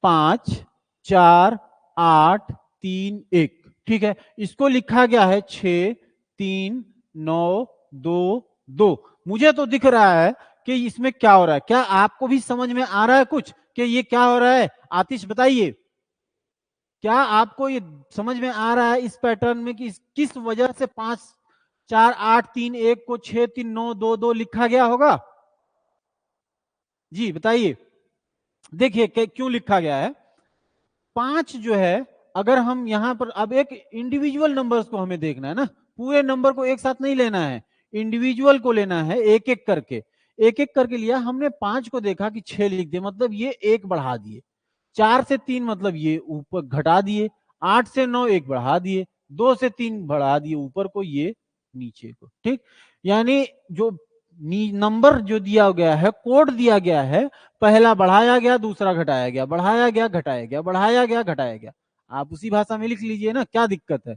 5 4 8 3 1, ठीक है। इसको लिखा गया है 6 3 9 2 2। मुझे तो दिख रहा है कि इसमें क्या हो रहा है। क्या आपको भी समझ में आ रहा है कुछ कि ये क्या हो रहा है? आतिश बताइए, क्या आपको ये समझ में आ रहा है इस पैटर्न में कि किस वजह से 5 4 8 3 1 को 6 3 9 2 2 लिखा गया होगा? जी बताइए। देखिए क्यों लिखा गया है। 5 जो है, अगर हम यहां पर अब एक इंडिविजुअल नंबर्स को हमें देखना है ना, पूरे नंबर को एक साथ नहीं लेना है, इंडिविजुअल को लेना है, एक एक करके। एक एक करके लिया हमने। 5 को देखा कि 6 लिख दिए, मतलब ये एक बढ़ा दिए। 4 से 3 मतलब ये ऊपर घटा दिए। 8 से 9 एक बढ़ा दिए। 2 से 3 बढ़ा दिए ऊपर को, ये नीचे को, ठीक। यानी जो नंबर जो दिया गया है, कोड दिया गया है, पहला बढ़ाया गया, दूसरा घटाया गया, बढ़ाया गया, घटाया गया, बढ़ाया गया, घटाया गया। आप उसी भाषा में लिख लीजिए ना, क्या दिक्कत है।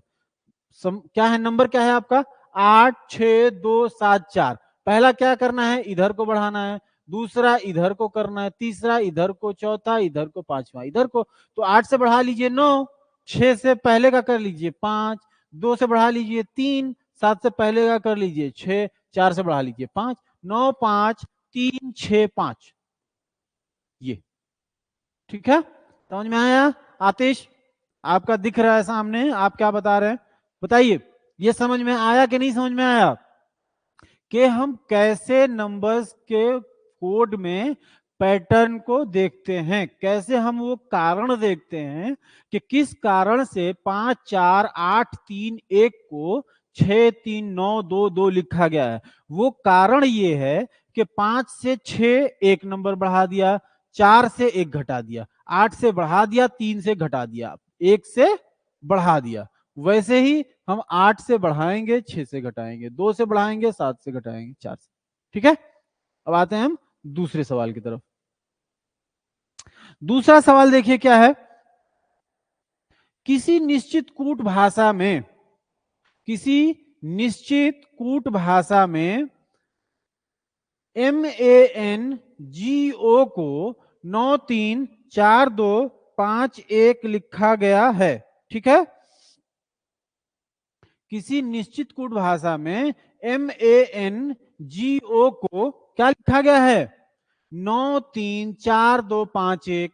क्या है नंबर, क्या है आपका? 8 6 2 7 4। पहला क्या करना है? इधर को बढ़ाना है। दूसरा इधर को करना है। तीसरा इधर को, चौथा इधर को, पांचवा इधर को। तो 8 से बढ़ा लीजिए 9, 6 से पहले का कर लीजिए 5, 2 से बढ़ा लीजिए 3, 7 से पहले का कर लीजिए 6, 4 से बढ़ा लीजिए 5, 9 5 3 6 5। ये ठीक है, समझ में आया? आतिश, आपका दिख रहा है सामने, आप क्या बता रहे हैं बताइए। ये समझ में आया कि नहीं समझ में आया कि हम कैसे नंबर्स के कोड में पैटर्न को देखते हैं, कैसे हम वो कारण देखते हैं कि किस कारण से 5 4 8 3 1 को 6 3 9 2 2 लिखा गया है। वो कारण ये है कि 5 से 6 एक नंबर बढ़ा दिया, 4 से एक घटा दिया, 8 से बढ़ा दिया, 3 से घटा दिया, 1 से बढ़ा दिया। वैसे ही हम 8 से बढ़ाएंगे, 6 से घटाएंगे, 2 से बढ़ाएंगे, 7 से घटाएंगे, 4 से। ठीक है, अब आते हैं हम दूसरे सवाल की तरफ। दूसरा सवाल देखिए क्या है। किसी निश्चित कूट भाषा में, किसी निश्चित कूट भाषा में MANGO को 9 3 4 2 5 1 लिखा गया है। ठीक है, किसी निश्चित कूट भाषा में MANGO को क्या लिखा गया है? 9 3 4 2 5 1।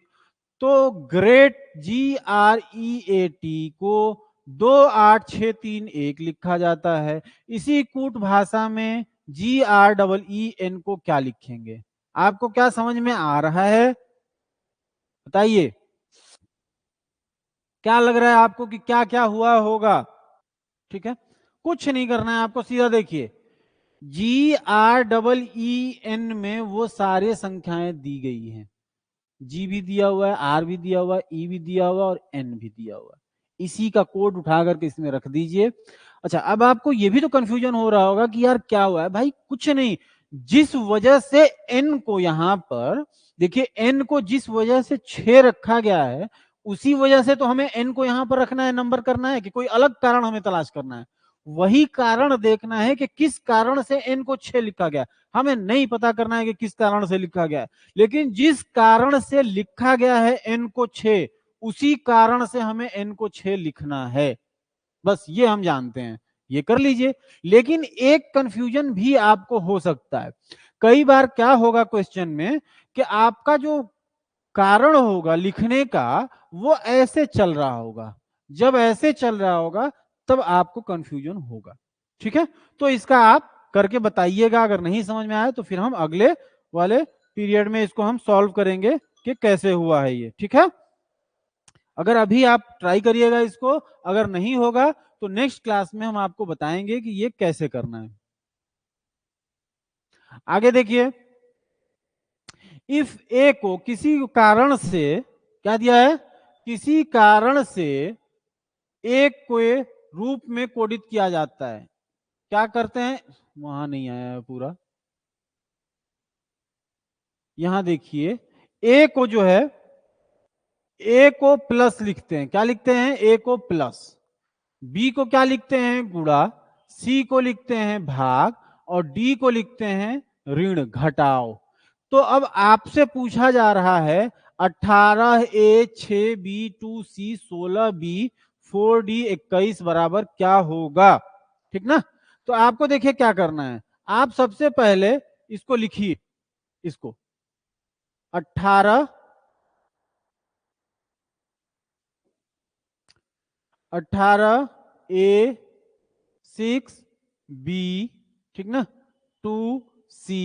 तो ग्रेट GREAT को 2 8 6 3 1 लिखा जाता है। इसी कूट भाषा में GREEN को क्या लिखेंगे? आपको क्या समझ में आ रहा है बताइए। क्या लग रहा है आपको कि क्या क्या हुआ होगा? ठीक है, कुछ नहीं करना है आपको, सीधा देखिए GREEN में वो सारे संख्याएं दी गई हैं। G भी दिया हुआ है, R भी दिया हुआ है, E भी दिया हुआ है और N भी दिया हुआ है। इसी का कोड उठा करके इसमें रख दीजिए। अच्छा, अब आपको ये भी तो कंफ्यूजन हो रहा होगा कि यार क्या हुआ है भाई। कुछ नहीं, जिस वजह से N को यहां पर देखिए, N को जिस वजह से 6 रखा गया है, उसी वजह से तो हमें N को यहां पर रखना है, नंबर करना है, कि कोई अलग कारण हमें तलाश करना है। वही कारण देखना है कि किस कारण से N को 6 लिखा गया। हमें नहीं पता करना है कि किस कारण से लिखा गया है, लेकिन जिस कारण से लिखा गया है N को 6, उसी कारण से हमें N को 6 लिखना है। बस ये हम जानते हैं, ये कर लीजिए। लेकिन एक कंफ्यूजन भी आपको हो सकता है। कई बार क्या होगा क्वेश्चन में कि आपका जो कारण होगा लिखने का वो ऐसे चल रहा होगा। जब ऐसे चल रहा होगा तब आपको कंफ्यूजन होगा। ठीक है, तो इसका आप करके बताइएगा। अगर नहीं समझ में आया तो फिर हम अगले वाले पीरियड में इसको हम सॉल्व करेंगे कि कैसे हुआ है ये। ठीक है, अगर अभी आप ट्राई करिएगा इसको, अगर नहीं होगा तो नेक्स्ट क्लास में हम आपको बताएंगे कि ये कैसे करना है। आगे देखिए, इफ ए को किसी कारण से क्या दिया है, किसी कारण से एक को रूप में कोडित किया जाता है, क्या करते हैं? वहां नहीं आया है पूरा, यहां देखिए ए को जो है, ए को प्लस लिखते हैं। क्या लिखते हैं? ए को प्लस। बी को क्या लिखते हैं? गुणा। सी को लिखते हैं भाग और डी को लिखते हैं ऋण, घटाओ। तो अब आपसे पूछा जा रहा है, 18A 6B 2C 16B 4D 21 बराबर क्या होगा, ठीक ना। तो आपको देखिए क्या करना है, आप सबसे पहले इसको लिखिए, इसको 18 A 6B, ठीक ना, 2C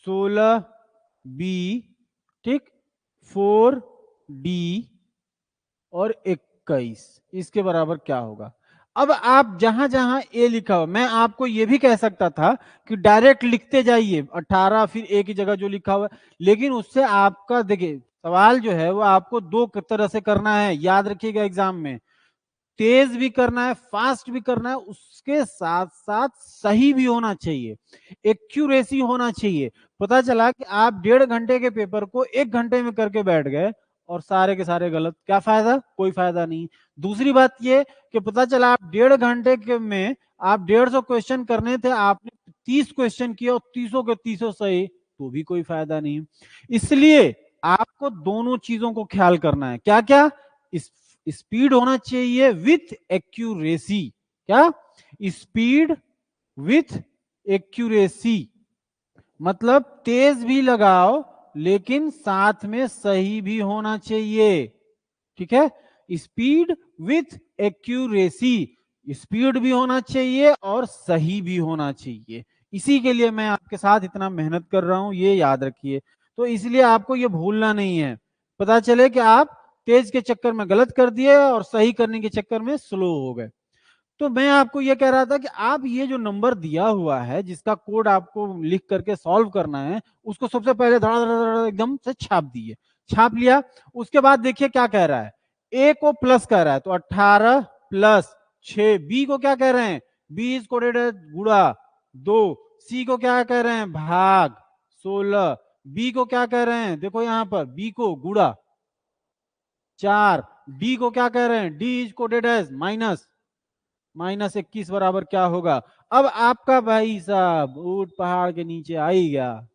16B, ठीक, 4D और 21 इसके बराबर क्या होगा। अब आप जहां जहां ए लिखा हुआ, मैं आपको यह भी कह सकता था कि डायरेक्ट लिखते जाइए 18 फिर ए की जगह जो लिखा हुआ है, लेकिन उससे आपका देखिए सवाल जो है वो आपको दो तरह से करना है, याद रखिएगा एग्जाम में, तेज भी करना है, फास्ट भी करना है, उसके साथ साथ सही भी होना चाहिए, एक्यूरेसी होना चाहिए। पता चला कि आप 1.5 घंटे के पेपर को 1 घंटे में करके बैठ गए और सारे के सारे गलत, क्या फायदा, कोई फायदा नहीं। दूसरी बात ये कि पता चला आप 1.5 घंटे के में आप 150 क्वेश्चन करने थे, आपने 30 क्वेश्चन किए और 30 के 30 सही, तो भी कोई फायदा नहीं। इसलिए आपको दोनों चीजों को ख्याल करना है, क्या क्या, इस स्पीड होना चाहिए विथ एक्यूरेसी, क्या, स्पीड विथ एक्यूरेसी, मतलब तेज भी लगाओ लेकिन साथ में सही भी होना चाहिए, ठीक है। स्पीड विथ एक्यूरेसी, स्पीड भी होना चाहिए और सही भी होना चाहिए, इसी के लिए मैं आपके साथ इतना मेहनत कर रहा हूं, ये याद रखिए। तो इसलिए आपको ये भूलना नहीं है, पता चले कि आप तेज के चक्कर में गलत कर दिए और सही करने के चक्कर में स्लो हो गए। तो मैं आपको ये कह रहा था कि आप ये जो नंबर दिया हुआ है जिसका कोड आपको लिख करके सॉल्व करना है, उसको सबसे पहले धड़ा धड़ा धड़ा एकदम से छाप दिए, छाप लिया। उसके बाद देखिए क्या कह रहा है, ए को प्लस कह रहा है तो 18 प्लस 6, बी को क्या कह रहे हैं, बी इज कोडेड एज गुणा 2, सी को क्या कह रहे हैं भाग 16, बी को क्या कह रहे हैं, देखो यहां पर बी को गुणा 4, डी को क्या कह रहे हैं, डी इज कोडेड एज -21 बराबर क्या होगा। अब आपका भाई साहब ऊंट पहाड़ के नीचे आ ही गया,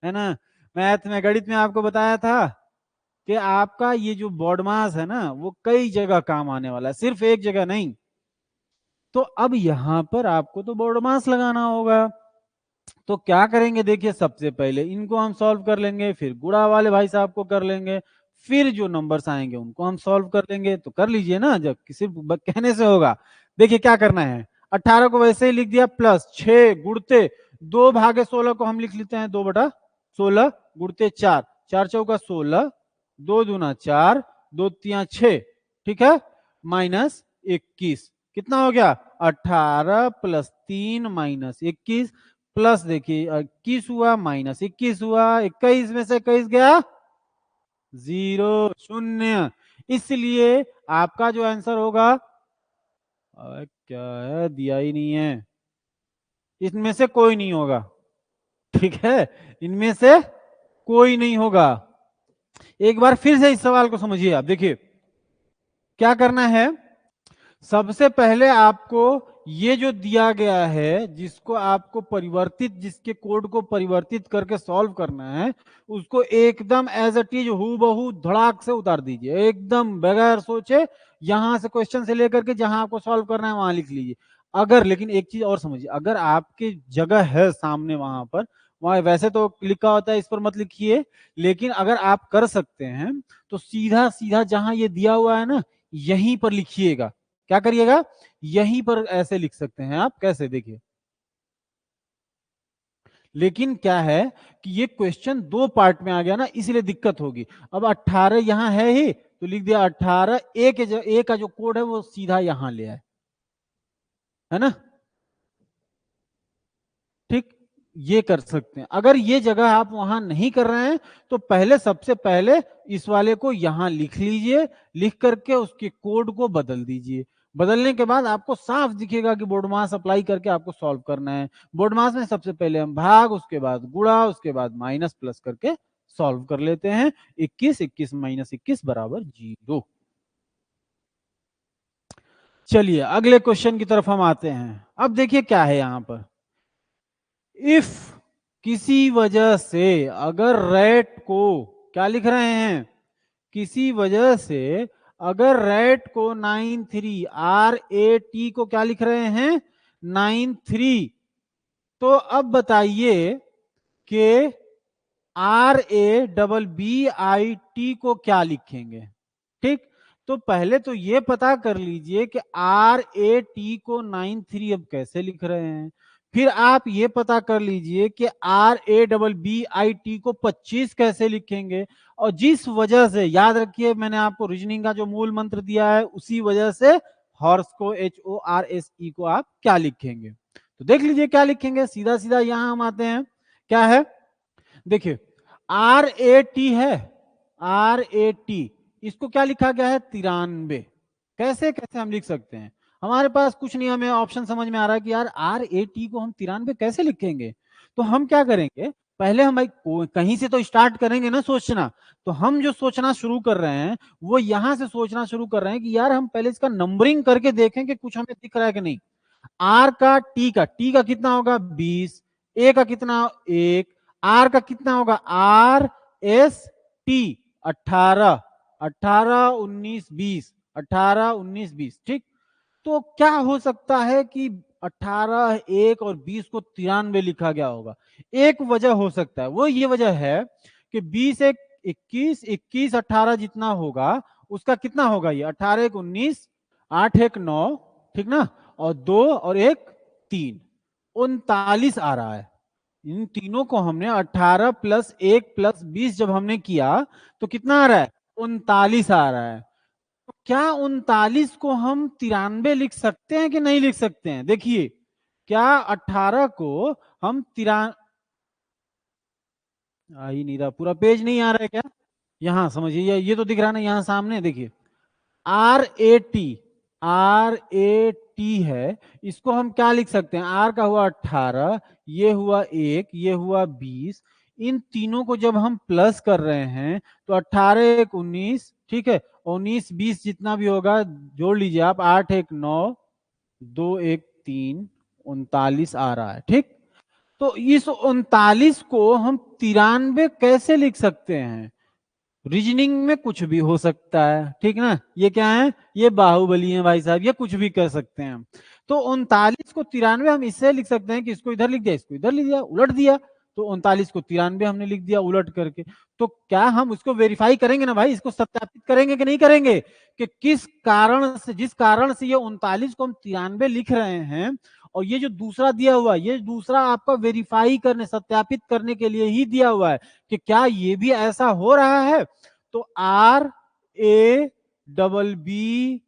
है ना। मैथ में, गणित में आपको बताया था कि आपका ये जो बॉडमास है ना वो कई जगह काम आने वाला है, सिर्फ एक जगह नहीं। तो अब यहां पर आपको तो बॉडमास लगाना होगा, तो क्या करेंगे, देखिए सबसे पहले इनको हम सॉल्व कर लेंगे, फिर गुणा वाले भाई साहब को कर लेंगे, फिर जो नंबर्स आएंगे उनको हम सॉल्व कर लेंगे। तो कर लीजिए ना, जब सिर्फ कहने से होगा। देखिए क्या करना है, 18 को वैसे ही लिख दिया, प्लस 6 गुड़ते 2 भागे 16 को हम लिख लेते हैं 2/16 गुड़ते 4, 4 चौका 16, 2 दूना 4, 2 तिया 6, ठीक है, -21 कितना हो गया, 18 प्लस 3 -21 प्लस देखिए 21 हुआ -21 हुआ, 21 में से 21 गया 0, शून्य। इसलिए आपका जो आंसर होगा, क्या है दिया ही नहीं है, इनमें से कोई नहीं होगा, ठीक है, इनमें से कोई नहीं होगा। एक बार फिर से इस सवाल को समझिए आप, देखिए क्या करना है, सबसे पहले आपको ये जो दिया गया है जिसको आपको परिवर्तित, जिसके कोड को परिवर्तित करके सॉल्व करना है, उसको एकदम एज इट इज हूबहू धड़ाक से उतार दीजिए, एकदम बगैर सोचे, यहां से क्वेश्चन से लेकर के जहां आपको सॉल्व करना है वहां लिख लीजिए। अगर, लेकिन एक चीज और समझिए, अगर आपकी जगह है सामने वहां पर, वहां वैसे तो लिखा होता है इस पर मत लिखिए, लेकिन अगर आप कर सकते हैं तो सीधा सीधा जहां ये दिया हुआ है ना यहीं पर लिखिएगा। क्या करिएगा, यहीं पर ऐसे लिख सकते हैं आप, कैसे देखिए। लेकिन क्या है कि ये क्वेश्चन दो पार्ट में आ गया ना, इसलिए दिक्कत होगी। अब 18 यहां है ही तो लिख दिया 18, ए का जो कोड है वो सीधा यहां ले आए, है ना, ठीक। ये कर सकते हैं। अगर ये जगह आप वहां नहीं कर रहे हैं तो पहले, सबसे पहले इस वाले को यहां लिख लीजिए, लिख करके उसके कोड को बदल दीजिए। बदलने के बाद आपको साफ दिखेगा कि बोर्ड मास अप्लाई करके आपको सॉल्व करना है। बोर्ड मास में सबसे पहले हम भाग, उसके बाद गुणा, उसके बाद माइनस प्लस करके सॉल्व कर लेते हैं। 21 21 -21 बराबर 0। चलिए अगले क्वेश्चन की तरफ हम आते हैं। अब देखिए क्या है यहां पर, इफ किसी वजह से अगर रेट को, क्या लिख रहे हैं, किसी वजह से अगर रेट को 93 RAT को क्या लिख रहे हैं 93, तो अब बताइए कि RABBIT को क्या लिखेंगे। ठीक, तो पहले तो ये पता कर लीजिए कि RAT को 93 अब कैसे लिख रहे हैं, फिर आप ये पता कर लीजिए कि RABBIT को 25 कैसे लिखेंगे। और जिस वजह से, याद रखिए मैंने आपको रीजनिंग का जो मूल मंत्र दिया है, उसी वजह से हॉर्स को HORSE को आप क्या लिखेंगे। तो देख लीजिए क्या लिखेंगे, सीधा सीधा यहां हम आते हैं। क्या है, देखिए RAT है, RAT इसको क्या लिखा गया है 93। कैसे कैसे हम लिख सकते हैं, हमारे पास कुछ नहीं, हमें ऑप्शन समझ में आ रहा है कि यार RAT को हम 93 कैसे लिखेंगे। तो हम क्या करेंगे, पहले हम कहीं से तो स्टार्ट करेंगे ना सोचना। तो हम जो सोचना शुरू कर रहे हैं वो यहां से सोचना शुरू कर रहे हैं कि यार हम पहले इसका नंबरिंग करके देखें कि कुछ हमें दिख रहा है कि नहीं। आर का टी का कितना होगा 20, ए का कितना 1, आर का कितना होगा RST 18, 18 19 20, 18 19 20। ठीक, तो क्या हो सकता है कि 18 1 और 20 को 93 लिखा गया होगा। एक वजह हो सकता है, वो ये वजह है कि 20 एक 21, 21 18 जितना होगा उसका कितना होगा, ये 18 1 19, 8 1 9, ठीक ना, और 2 और 1 3, 39 आ रहा है। इन तीनों को हमने 18 प्लस 1 प्लस 20 जब हमने किया तो कितना आ रहा है 39 आ रहा है। तो क्या 39 को हम 93 लिख सकते हैं कि नहीं लिख सकते हैं। देखिए क्या 18 को हम आ ही नहीं रहा, पूरा पेज नहीं आ रहा है क्या, यहां समझिए, ये तो दिख रहा है ना यहाँ सामने, देखिए RAT है, इसको हम क्या लिख सकते हैं, आर का हुआ 18, ये हुआ 1, ये हुआ 20, इन तीनों को जब हम प्लस कर रहे हैं तो 18 1 19, ठीक है, 19 20 जितना भी होगा जोड़ लीजिए आप, 8 1 9, 2 1 3, 39 आ रहा है। ठीक, तो इस 39 को हम 93 कैसे लिख सकते हैं, रीजनिंग में कुछ भी हो सकता है, ठीक ना, ये क्या है, ये बाहुबली है भाई साहब, ये कुछ भी कर सकते हैं हम। तो 39 को 93 हम इससे लिख सकते हैं कि इसको इधर लिख दिया, इसको इधर लिख दिया, उलट दिया, तो 39 को 93 हमने लिख दिया उलट करके। तो क्या हम उसको वेरीफाई करेंगे ना भाई, इसको सत्यापित करेंगे कि नहीं करेंगे, कि किस कारण से, जिस कारण से ये 39 को हम 93 लिख रहे हैं, और ये जो दूसरा दिया हुआ, ये दूसरा आपका वेरीफाई करने, सत्यापित करने के लिए ही दिया हुआ है कि क्या ये भी ऐसा हो रहा है। तो RABBI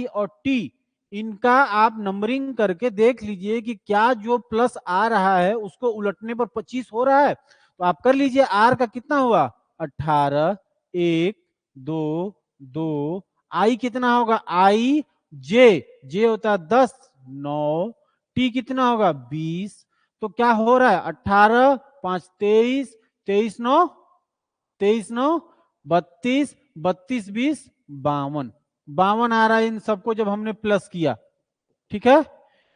और T, इनका आप नंबरिंग करके देख लीजिए कि क्या जो प्लस आ रहा है उसको उलटने पर 25 हो रहा है। तो आप कर लीजिए, R का कितना हुआ 18, 1 2 2, I कितना होगा J होता है 10 9, T कितना होगा 20। तो क्या हो रहा है 18 5 23, 23 9 23 9 32, 32 20 52, 52 आ रहा है इन सबको जब हमने प्लस किया। ठीक है,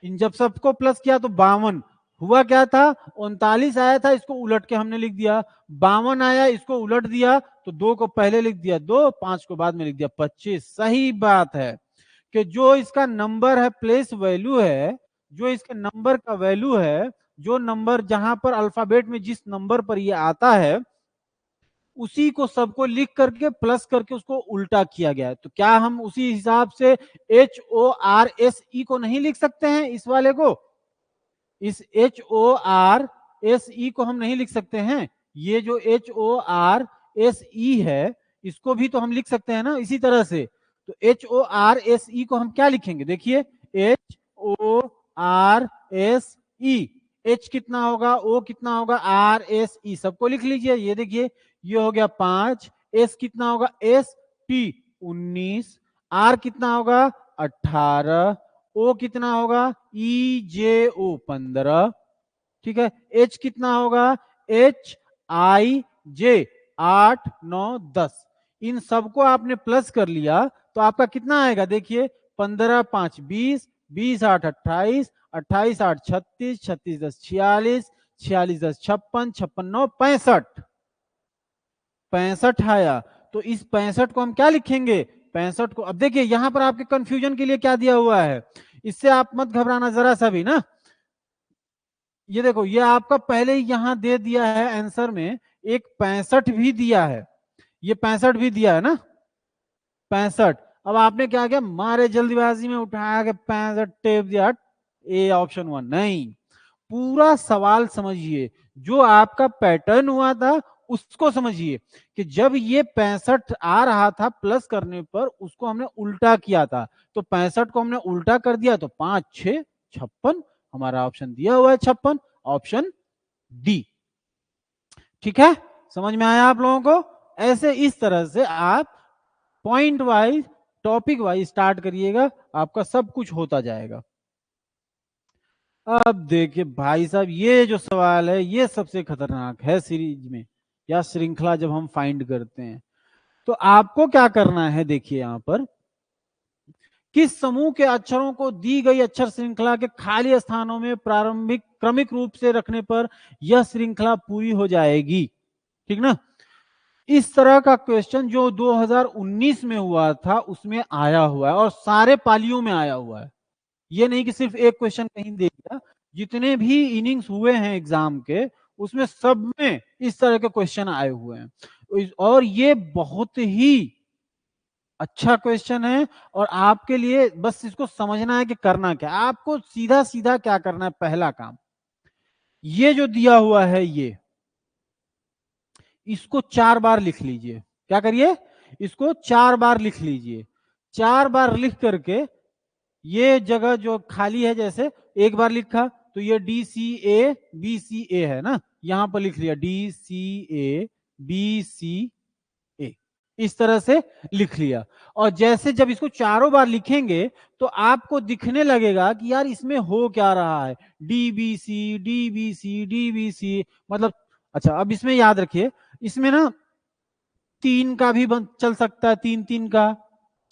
इन जब सबको प्लस किया तो 52 हुआ, क्या था 39 आया था, इसको उलट के हमने लिख दिया, 52 आया इसको उलट दिया, तो 2 को पहले लिख दिया 2, 5 को बाद में लिख दिया 25। सही बात है कि जो इसका नंबर है, प्लेस वैल्यू है, जो इसके नंबर का वैल्यू है, जो नंबर जहां पर अल्फाबेट में जिस नंबर पर ये आता है उसी को सबको लिख करके प्लस करके उसको उल्टा किया गया है। तो क्या हम उसी हिसाब से HORSE को नहीं लिख सकते हैं, इस वाले को, इस HORSE को हम नहीं लिख सकते हैं, ये जो HORSE है इसको भी तो हम लिख सकते हैं ना इसी तरह से। तो HORSE को हम क्या लिखेंगे, देखिए HORSE, H कितना होगा, O कितना होगा, RSE सबको लिख लीजिए। ये देखिए ये हो गया 5, S कितना होगा ST 19, R कितना होगा 18, O कितना होगा EJO 15, ठीक है, H कितना होगा HIJ 8 9 10। इन सबको आपने प्लस कर लिया तो आपका कितना आएगा, देखिए 15 5 20, 20 8 28, 28 8 36, 36 10 46, 46 10 56, 56 9 65, 65 आया। तो इस 65 को हम क्या लिखेंगे, 65 को, अब देखिए यहां पर आपके कंफ्यूजन के लिए क्या दिया हुआ है, इससे आप मत घबराना जरा सा भी ना। ये देखो, ये आपका पहले ही यहां दे दिया है आंसर में, एक 65 भी दिया है, ये 65 भी दिया है ना, 65। अब आपने क्या किया, मारे जल्दीबाजी में उठाया के 65 टेप दिया, ए ऑप्शन 1 नहीं, पूरा सवाल समझिए, जो आपका पैटर्न हुआ था उसको समझिए, कि जब ये 65 आ रहा था प्लस करने पर उसको हमने उल्टा किया था, तो 65 को हमने उल्टा कर दिया, तो 5 6 56, हमारा ऑप्शन दिया हुआ है 56, ऑप्शन डी। ठीक है, समझ में आया आप लोगों को? ऐसे इस तरह से आप point wise topic wise start करिएगा, आपका सब कुछ होता जाएगा। अब देखिए भाई साहब, ये जो सवाल है ये सबसे खतरनाक है सीरीज में या श्रृंखला जब हम फाइंड करते हैं। तो आपको क्या करना है, देखिए यहां पर, किस समूह के अक्षरों को दी गई अक्षर श्रृंखला के खाली स्थानों में प्रारंभिक क्रमिक रूप से रखने पर यह श्रृंखला पूरी हो जाएगी। ठीक ना, इस तरह का क्वेश्चन जो 2019 में हुआ था उसमें आया हुआ है, और सारे पालियों में आया हुआ है, ये नहीं कि सिर्फ एक क्वेश्चन कहीं दे दिया, जितने भी इनिंग्स हुए हैं एग्जाम के उसमें सब में इस तरह के क्वेश्चन आए हुए हैं, और ये बहुत ही अच्छा क्वेश्चन है। और आपके लिए बस इसको समझना है कि करना क्या, आपको सीधा सीधा क्या करना है, पहला काम, ये जो दिया हुआ है ये, इसको 4 बार लिख लीजिए। क्या करिए, इसको 4 बार लिख लीजिए। 4 बार लिख करके ये जगह जो खाली है, जैसे एक बार लिखा तो ये DCA BCA है ना, यहां पर लिख लिया DCA BCA, इस तरह से लिख लिया। और जैसे जब इसको चारों बार लिखेंगे तो आपको दिखने लगेगा कि यार इसमें हो क्या रहा है, DBC मतलब, अच्छा अब इसमें याद रखिए, इसमें ना 3 का भी चल सकता है, 3 3 का,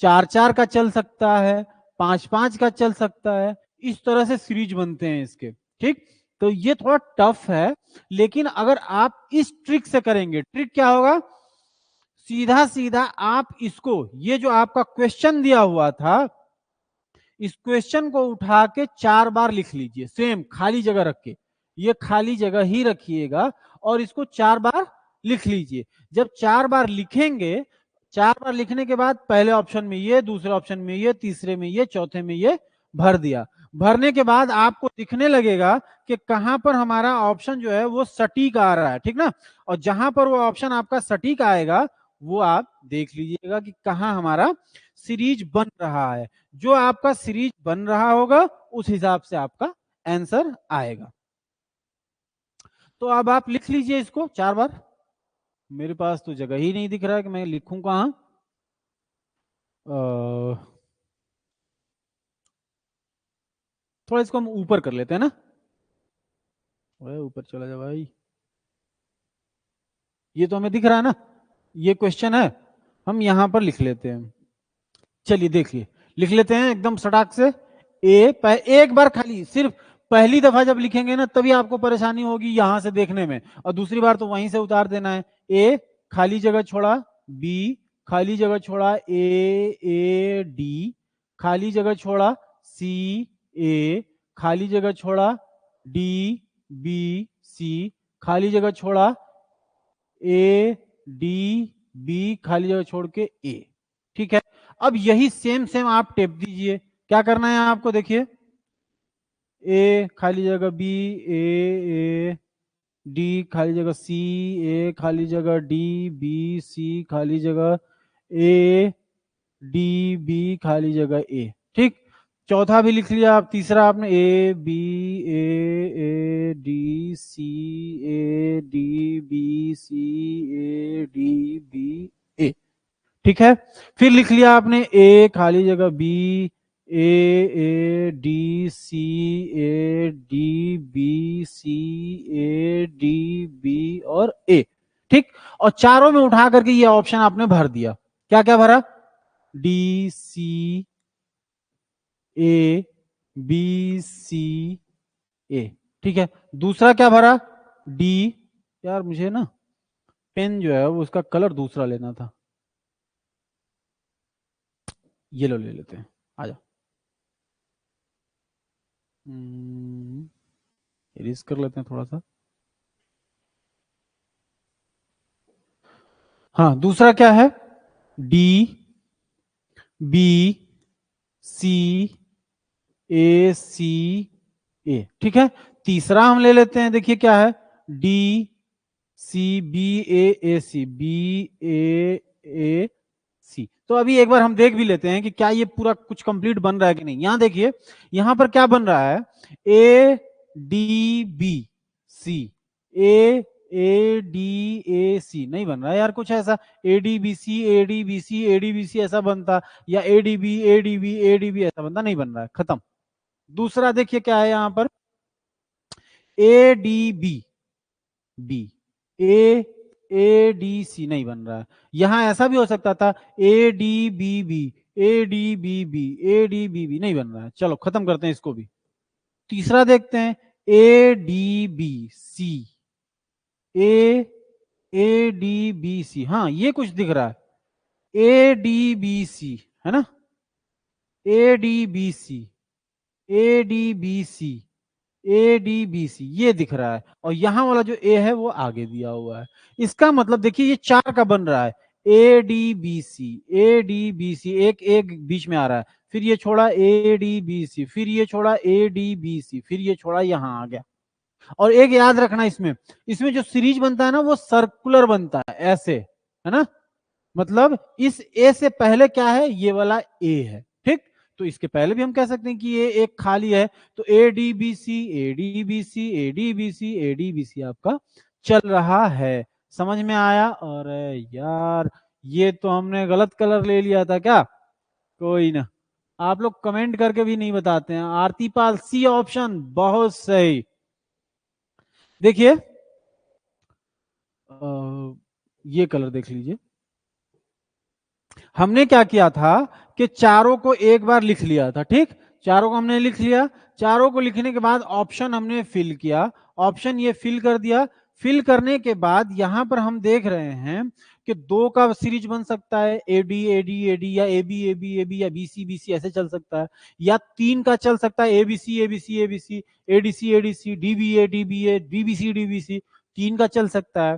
4 4 का चल सकता है, 5 5 का चल सकता है, इस तरह से सीरीज बनते हैं इसके। ठीक, तो ये थोड़ा टफ है, लेकिन अगर आप इस ट्रिक से करेंगे, ट्रिक क्या होगा, सीधा सीधा आप इसको, ये जो आपका क्वेश्चन दिया हुआ था, इस क्वेश्चन को उठा के 4 बार लिख लीजिए, सेम खाली जगह रख के, ये खाली जगह ही रखिएगा और इसको 4 बार लिख लीजिए। जब 4 बार लिखेंगे, 4 बार लिखने के बाद पहले ऑप्शन में ये, दूसरे ऑप्शन में ये, तीसरे में ये, चौथे में ये भर दिया। भरने के बाद आपको दिखने लगेगा कि कहां पर हमारा ऑप्शन जो है वो सटीक आ रहा है। ठीक ना, और जहां पर वो ऑप्शन आपका सटीक आएगा वो आप देख लीजिएगा कि कहां हमारा सीरीज बन रहा है। जो आपका सीरीज बन रहा होगा उस हिसाब से आपका आंसर आएगा। तो अब आप लिख लीजिए इसको 4 बार। मेरे पास तो जगह ही नहीं दिख रहा है कि मैं लिखूं कहां। थोड़ा इसको हम ऊपर कर लेते हैं ना, ऊपर चला जा भाई, ये तो हमें दिख रहा है ना, ये क्वेश्चन है, हम यहां पर लिख लेते हैं। चलिए देखिए, लिख लेते हैं एकदम सटाक से। एक बार खाली सिर्फ पहली दफा जब लिखेंगे ना तभी आपको परेशानी होगी यहां से देखने में, और दूसरी बार तो वहीं से उतार देना है। ए खाली जगह छोड़ा, बी खाली जगह छोड़ा, A D खाली जगह छोड़ा, CA खाली जगह छोड़ा, DBC खाली जगह छोड़ा, ADB खाली जगह छोड़ के A। ठीक है, अब यही सेम सेम आप टेप दीजिए। क्या करना है आपको, देखिए, A खाली जगह B, A D खाली जगह C, A खाली जगह D, B C खाली जगह A, D B खाली जगह A। ठीक, चौथा भी लिख लिया आप, तीसरा आपने ABCADCADBCADBA। ठीक है, फिर लिख लिया आपने A खाली जगह B, AADCADBCADB और A। ठीक, और चारों में उठा करके ये ऑप्शन आपने भर दिया। क्या क्या भरा, DCABCA। ठीक है, दूसरा क्या भरा, D, यार मुझे ना पेन जो है वो उसका कलर दूसरा लेना था, ये लो ले लेते हैं, आ जाओ। इरेज कर लेते हैं थोड़ा सा। हाँ, दूसरा क्या है? डी बी सी ए सी ए, ठीक है। तीसरा हम ले लेते हैं, देखिए क्या है? डी सी बी ए सी, बी ए सी। तो अभी एक बार हम देख भी लेते हैं कि क्या ये पूरा कुछ कंप्लीट बन रहा है कि नहीं। यहां देखिए, यहां पर क्या बन रहा है? A D B C, A D A C नहीं बन रहा है यार कुछ ऐसा। A D B C, A D B C, A D B C ऐसा बनता, या A D B A D B A D B ऐसा बनता, नहीं बन रहा है, खत्म। दूसरा देखिए क्या है यहां पर? A D B B, A A D C नहीं बन रहा है। यहां ऐसा भी हो सकता था, A D B B, A D B B, A D B B, नहीं बन रहा है। चलो खत्म करते हैं इसको भी। तीसरा देखते हैं, A D B C, A A D B C, हाँ ये कुछ दिख रहा है, ए डी बी सी, है ना? A D B C, A D B C, A D B C, ये दिख रहा है। और यहां वाला जो ए है वो आगे दिया हुआ है। इसका मतलब देखिए ये 4 का बन रहा है, A D B C, A D B C, एक एक बीच में आ रहा है, फिर ये छोड़ा ए डी बी सी, फिर ये छोड़ा ए डी बी सी, फिर ये छोड़ा यहां आ गया। और एक याद रखना, इसमें इसमें जो सीरीज बनता है ना वो सर्कुलर बनता है, ऐसे, है ना? मतलब इस ए से पहले क्या है? ये वाला ए है, ठीक। तो इसके पहले भी हम कह सकते हैं कि ये एक खाली है, तो A D B C, A D B C, A D B C, A D B C आपका चल रहा है। समझ में आया? और यार ये तो हमने गलत कलर ले लिया था क्या? कोई ना, आप लोग कमेंट करके भी नहीं बताते हैं। आरती पाल, सी ऑप्शन बहुत सही। देखिए ये कलर देख लीजिए, हमने क्या किया था कि चारों को एक बार लिख लिया था, ठीक। चारों को हमने लिख लिया, चारों को लिखने के बाद ऑप्शन हमने फिल किया, ऑप्शन ये फिल कर दिया। फिल करने के बाद यहां पर हम देख रहे हैं कि 2 का सीरीज बन सकता है, एडी एडी एडी, या एबी एबी एबी, या बीसी बीसी, ऐसे चल सकता है। या 3 का चल सकता है, ABC ABC ABC, ADC ADC, dBA dBA, DBC DBC, 3 का चल सकता है।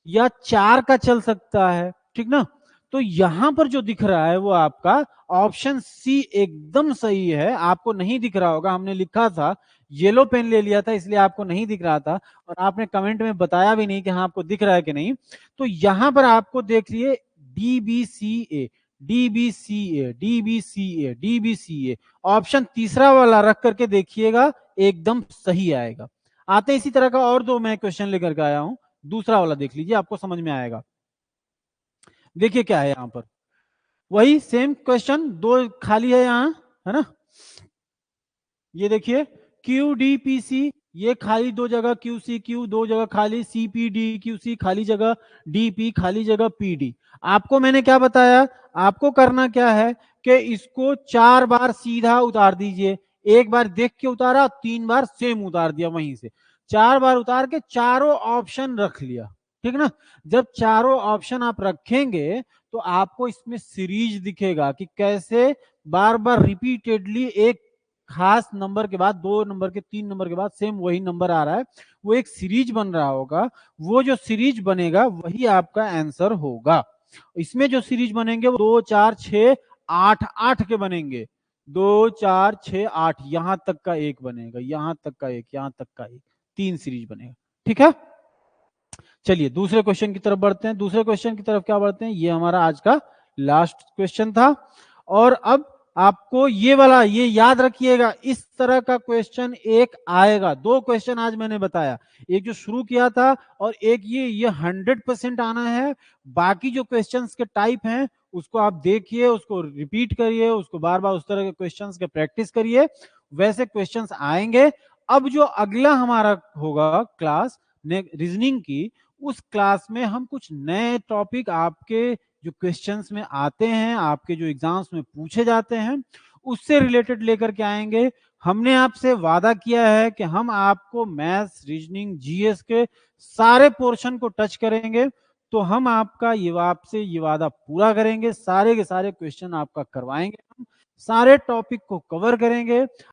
या 4 का चल सकता है, ठीक ना? तो यहां पर जो दिख रहा है वो आपका ऑप्शन सी एकदम सही है। आपको नहीं दिख रहा होगा, हमने लिखा था, येलो पेन ले लिया था इसलिए आपको नहीं दिख रहा था, और आपने कमेंट में बताया भी नहीं कि हाँ आपको दिख रहा है कि नहीं। तो यहां पर आपको देख लिए डीबीसीए, डीबीसीए, डीबीसीए, डीबीसीए, ऑप्शन तीसरा वाला रख करके देखिएगा, एकदम सही आएगा। आते हैं इसी तरह का और 2 मैं क्वेश्चन लेकर के आया हूं, दूसरा वाला देख लीजिए, आपको समझ में आएगा। देखिए क्या है यहां पर, वही सेम क्वेश्चन, 2 खाली है यहां, है ना? ये देखिए क्यू डी पी सी, ये खाली 2 जगह, क्यू सी क्यू 2 जगह खाली, C P D Q C खाली जगह, डी पी खाली जगह, पी डी। आपको मैंने क्या बताया? आपको करना क्या है कि इसको 4 बार सीधा उतार दीजिए। एक बार देख के उतारा, 3 बार सेम उतार दिया, वहीं से 4 बार उतार के चारों ऑप्शन रख लिया, ठीक ना? जब चारों ऑप्शन आप रखेंगे तो आपको इसमें सीरीज दिखेगा कि कैसे बार बार रिपीटेडली एक खास नंबर के बाद, 2 नंबर के, 3 नंबर के बाद सेम वही नंबर आ रहा है, वो एक सीरीज बन रहा होगा। वो जो सीरीज बनेगा वही आपका आंसर होगा। इसमें जो सीरीज बनेंगे वो 2 4 6 8 8 के बनेंगे, 2 4 6 8, यहां तक का एक बनेगा, यहां तक का एक, यहां तक का एक, 3 सीरीज बनेगा, ठीक है। चलिए दूसरे क्वेश्चन की तरफ बढ़ते हैं। दूसरे क्वेश्चन की तरफ क्या बढ़ते हैं, ये हमारा आज का लास्ट क्वेश्चन था। और अब आपको ये वाला ये याद रखिएगा, इस तरह का क्वेश्चन एक आएगा। 2 क्वेश्चन आज मैंने बताया, एक जो शुरू किया था और एक ये 100% आना है। बाकी जो क्वेश्चंस के टाइप हैं उसको आप देखिए, उसको रिपीट करिए, उसको बार बार उस तरह के क्वेश्चंस के प्रैक्टिस करिए, वैसे क्वेश्चंस आएंगे। अब जो अगला हमारा होगा क्लास रीजनिंग की, उस क्लास में हम कुछ नए टॉपिक आपके जो क्वेश्चंस में आते हैं, आपके जो एग्जाम्स में पूछे जाते हैं, उससे रिलेटेड लेकर के आएंगे। हमने आपसे वादा किया है कि हम आपको मैथ्स, रीजनिंग, जीएस के सारे पोर्शन को टच करेंगे। तो हम आपका आपसे ये वादा पूरा करेंगे, सारे के सारे क्वेश्चन आपका करवाएंगे, हम सारे टॉपिक को कवर करेंगे।